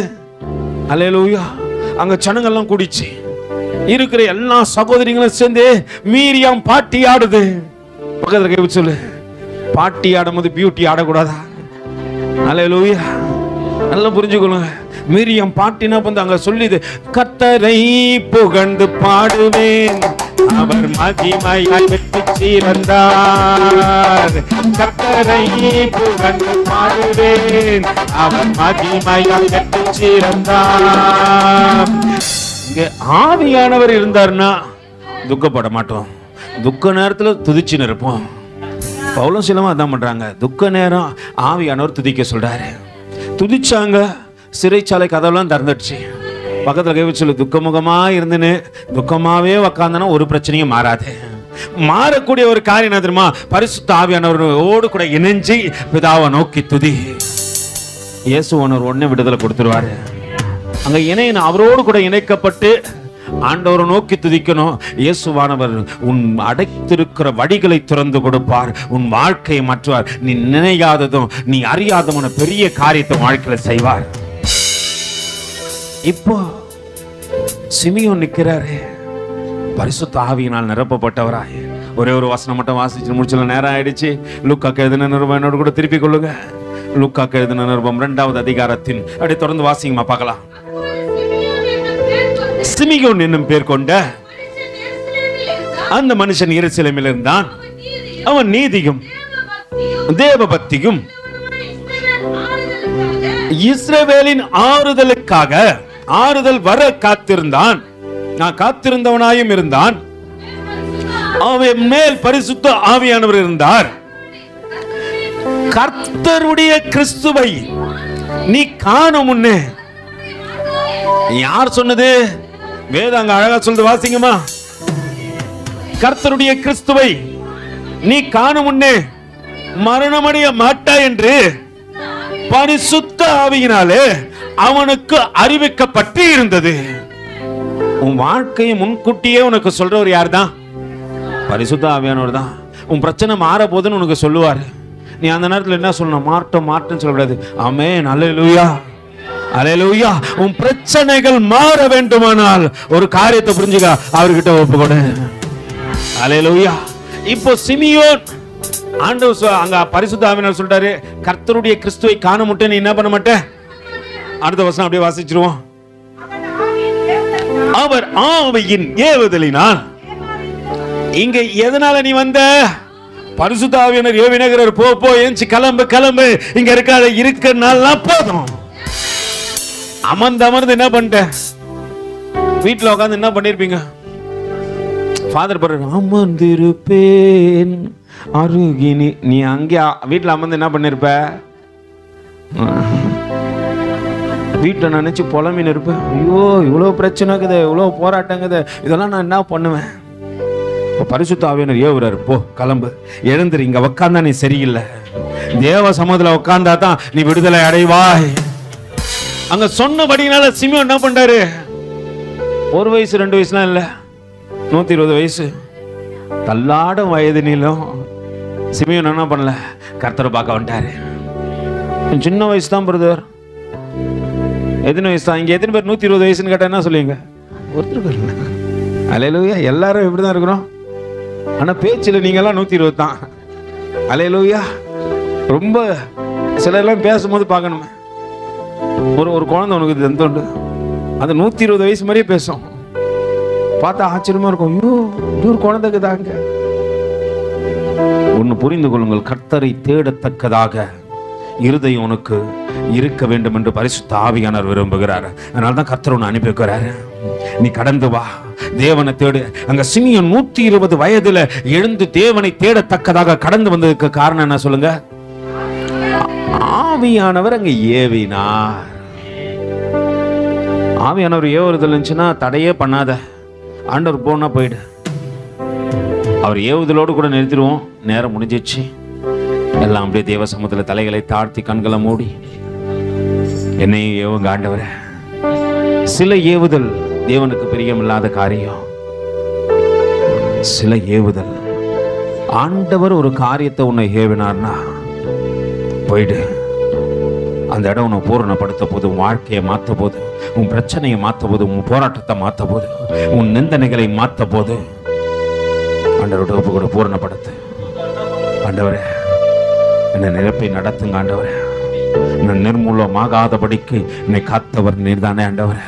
அல்லேலூயா. அங்க ஜனங்கள்லாம் கூடிச்சு, இருக்கிற எல்லா சகோதரிகளும் சேர்ந்து மீரியாம் பாட்டி ஆடுது. பக்கத்துல கை வச்சு சொல்லு, பாட்டி ஆடும்போது பியூட்டி ஆடக்கூடாதா? அல்லேலூயா. நல்லா புரிஞ்சுக்கணும். மீரியாம் பாட்டினா வந்து அங்க சொல்லிது, கர்த்தரை புகழ்ந்து பாடுவேன், அவர் மகிமையாய் வெற்றி சீரந்தார். கர்த்தரை புகழ்ந்து பாடுவேன், அவர் மகிமையாய் வெற்றி சீரந்தார். இங்க ஆவியானவர் இருந்தார்னா துக்கப்பட மாட்டோம், துக்க நேரத்துல துதிச்சு இருப்போம். பவுலும் சிலமா அதான் பண்றாங்க. துக்க நேரம் ஆவியானவர் துதிக்க சொல்றாரு. துதிச்சாங்க, சிறைச்சாலை கதவுலாம் திறந்துடுச்சு. பக்கத்துல கை வச்சு சொல்லு, துக்கமுகமா இருந்துன்னு துக்கமாவே உக்காந்தனா ஒரு பிரச்சனையும் மாறாது. மாறக்கூடிய ஒரு காரியம் என்ன தெரியுமா? பரிசுத்த ஆவியானவரோடு கூட இணைஞ்சி பிதாவை நோக்கி துதி. இயேசுவானவர் உடனே விடுதலை கொடுத்துருவாரு. அங்க இணையணும், அவரோடு கூட இணைக்கப்பட்டு ஆண்டவரை நோக்கி துதிக்கணும். இயேசுவானவர் உன் அடைத்திருக்கிற வழிகளை திறந்து கொடுப்பார், உன் வாழ்க்கையை மாற்றுவார். நீ நினையாததும் நீ அறியாதமான பெரிய காரியத்தை வாழ்க்கையில செய்வார். இப்போ சிமியோன் நிற்கிறாரு, பரிசுத்த ஆவியினால் நிரப்பப்பட்டவராய். ஒரே ஒரு வசனம் மட்டும் வாசிச்சு முடிச்சல, நேரம் ஆயிடுச்சு. லூக்காக்கு எழுதின நிருபம் என்னோட கூட திருப்பி கொள்ளுங்க. லூக்காக்கு எழுதின நிருபம் 2வது அதிகாரத்தின் அப்படியே தொடர்ந்து வாசிங்கம்மா பார்க்கலாம். சிமியோன் என்னும் பேர் கொண்ட அந்த மனுஷன் எருசலேமில் இருந்தான். அவன் நீதியும் தேவபக்தியும் இஸ்ரவேலின் ஆறுதலுக்காக ஆறுதல் வர காத்திருந்தான். நான் காத்திருந்தவனாயும் இருந்தான். அவன் மேல் பரிசுத்த ஆவியானவர் இருந்தார். கர்த்தருடைய கிறிஸ்துவை நீ காணும் முன்னே, யார் சொன்னது? வேதம் அங்க அழகா சொல்லுது, வாசிங்கம்மா. கர்த்தருடைய கிறிஸ்துவை நீ காணும் முன்னே மரணமடைய மாட்டாய் என்று பரிசுத்த ஆவியினாலே அவனுக்கு அறிவிக்கப்பட்டு இருந்தது. உன் வாழ்க்கையை முன்கூட்டியே உனக்கு சொல்றவர் யார் தான்? பரிசுத்த ஆவியானவர் தான். உன் பிரச்சனை மாற போதுன்னு உனக்கு சொல்லுவாரு. நீ அந்த நேரத்தில் என்ன சொல்லணும்? மாட்டேன்னு சொல்லக்கூடாது. ஆமென், அல்லேலூயா, அல்லேலூயா. உன் பிரச்சனைகள் மாற வேண்டுமானால் ஒரு காரியத்தை புரிஞ்சுக்க, அவர்கிட்ட ஒப்புக்கொடு. அல்லேலூயா. இப்போ சிமியோன் ஆண்டவர் அங்க பரிசுத்த ஆவியானவர் சொல்றாரு, கர்த்தருடைய கிறிஸ்துவை காண முட்டே நீ என்ன பண்ண மாட்டே? அடுத்த வசனம் அப்படியே வாசிச்சிருவோம். அவர் ஆவியின் ஏவுதலினால். இங்க எதனால நீ வந்த? பரிசுத்த ஆவியானவர் ஏவினகிறார், போ ஏஞ்சி கிளம்பு, இங்க இருக்காத, இருக்கனால போதும். அமர்ந்து என்ன பண்ணிட்ட? வீட்டுல உட்காந்து என்ன பண்ணிருப்பீங்க? ஃபாதர் பண்ற அமர்ந்திருப்பேன் அருகினி. நீ அங்கே வீட்டுல அமர்ந்து என்ன பண்ணிருப்ப? வீட்டை நினைச்சு புலம்பின்னு இருப்பேன். ஐயோ, இவ்வளவு பிரச்சனைக்குது, இவ்வளவு போராட்டங்குது, இதெல்லாம் நான் என்ன பண்ணுவேன்? பரிசுத்த ஆவியானவர் ஏவுறாரு, போ கிளம்பு, எழுந்துரு, இங்க உட்கார்ந்தா நீ சரியில்லை, தேவ சமூகத்துல உட்கார்ந்தா தான் நீ விடுதலை அடைவாய். அங்க சொன்னபடினால சிமியோன் என்ன பண்றாரு? 1 வயசு 2 வயசுலாம் இல்ல, 120 வயசு தள்ளாடும் வயது நீளம். சிமியோன் என்ன பண்ணல? கர்த்தரை பார்க்க வந்துட்டாரு. சின்ன வயசு தான் பிரதர். எத்தனை வயசு தான்? இங்க எத்தனை பேர் 120 வயசுன்னு கேட்டா என்ன சொல்லுவீங்க? ஒருத்தருக்கு இல்லை. அல்லேலூயா. எல்லாரும் இப்படிதான் இருக்கிறோம். ஆனா பேச்சில் நீங்க எல்லாம் 120 தான். அல்லேலூயா. ரொம்ப சிலர்லாம் பேசும்போது பார்க்கணுமே. ஒரு குழந்தை உனக்கு எந்த அது 120 வயசு மாதிரியே பேசும். பார்த்தா ஆச்சரியமா இருக்கும். ஐயோ, ஒரு குழந்தைக்கு தாங்க. ஒன்னு புரிந்து கொள்ளுங்கள், கர்த்தரை தேடத்தக்கதாக இருதயம் உனக்கு இருக்க வேண்டும் என்று பரிசுத்த ஆவியானவர் விரும்புகிறார். அதனால்தான் கர்த்தர் உன்னை அனுப்பி வைக்கிறாரு. நீ கடந்து வா, தேவனை தேடு. அங்க சிமியோன் 120 வயதுல எழுந்து தேவனை தேடத்தக்கதாக கடந்து வந்ததுக்கு காரணம் என்ன சொல்லுங்க? ஆவியானவர் அங்க ஏவினார். ஆவியானவர் ஏவுறுதல் இருந்துச்சுன்னா தடையே பண்ணாத, ஆண்டவர் போனா போயிடு. அவர் ஏவுதலோடு கூட நிறுத்திடுவோம். நேரம் முடிஞ்சிச்சு. எல்லாம் அப்படியே தேவ சமூகத்தில் தலைகளை தாழ்த்தி கண்களை மூடி என்னையும் ஏவுங்க ஆண்டவரே. சில ஏவுதல் தேவனுக்கு பிரியமில்லாத காரியம். சில ஏவுதல் ஆண்டவர் ஒரு காரியத்தை உன்னை ஏவினார்னா போயிடு. அந்த இடம் உன்னை பூரணப்படுத்த போது, உன் வாழ்க்கையை மாற்ற போது, உன் பிரச்சனையை மாற்ற போது, உன் போராட்டத்தை மாற்ற போது, உன் நிந்தனைகளை மாற்ற போது ஆண்டவரோட ஒப்பு கூட பூரணப்படுத்து. ஆண்டவரே, என்னை நிரப்பை நடத்துங்க ஆண்டவரே. நான் நிர்மூலமாகாதபடிக்கு என்னை காத்தவர் நீர்தானே ஆண்டவரே.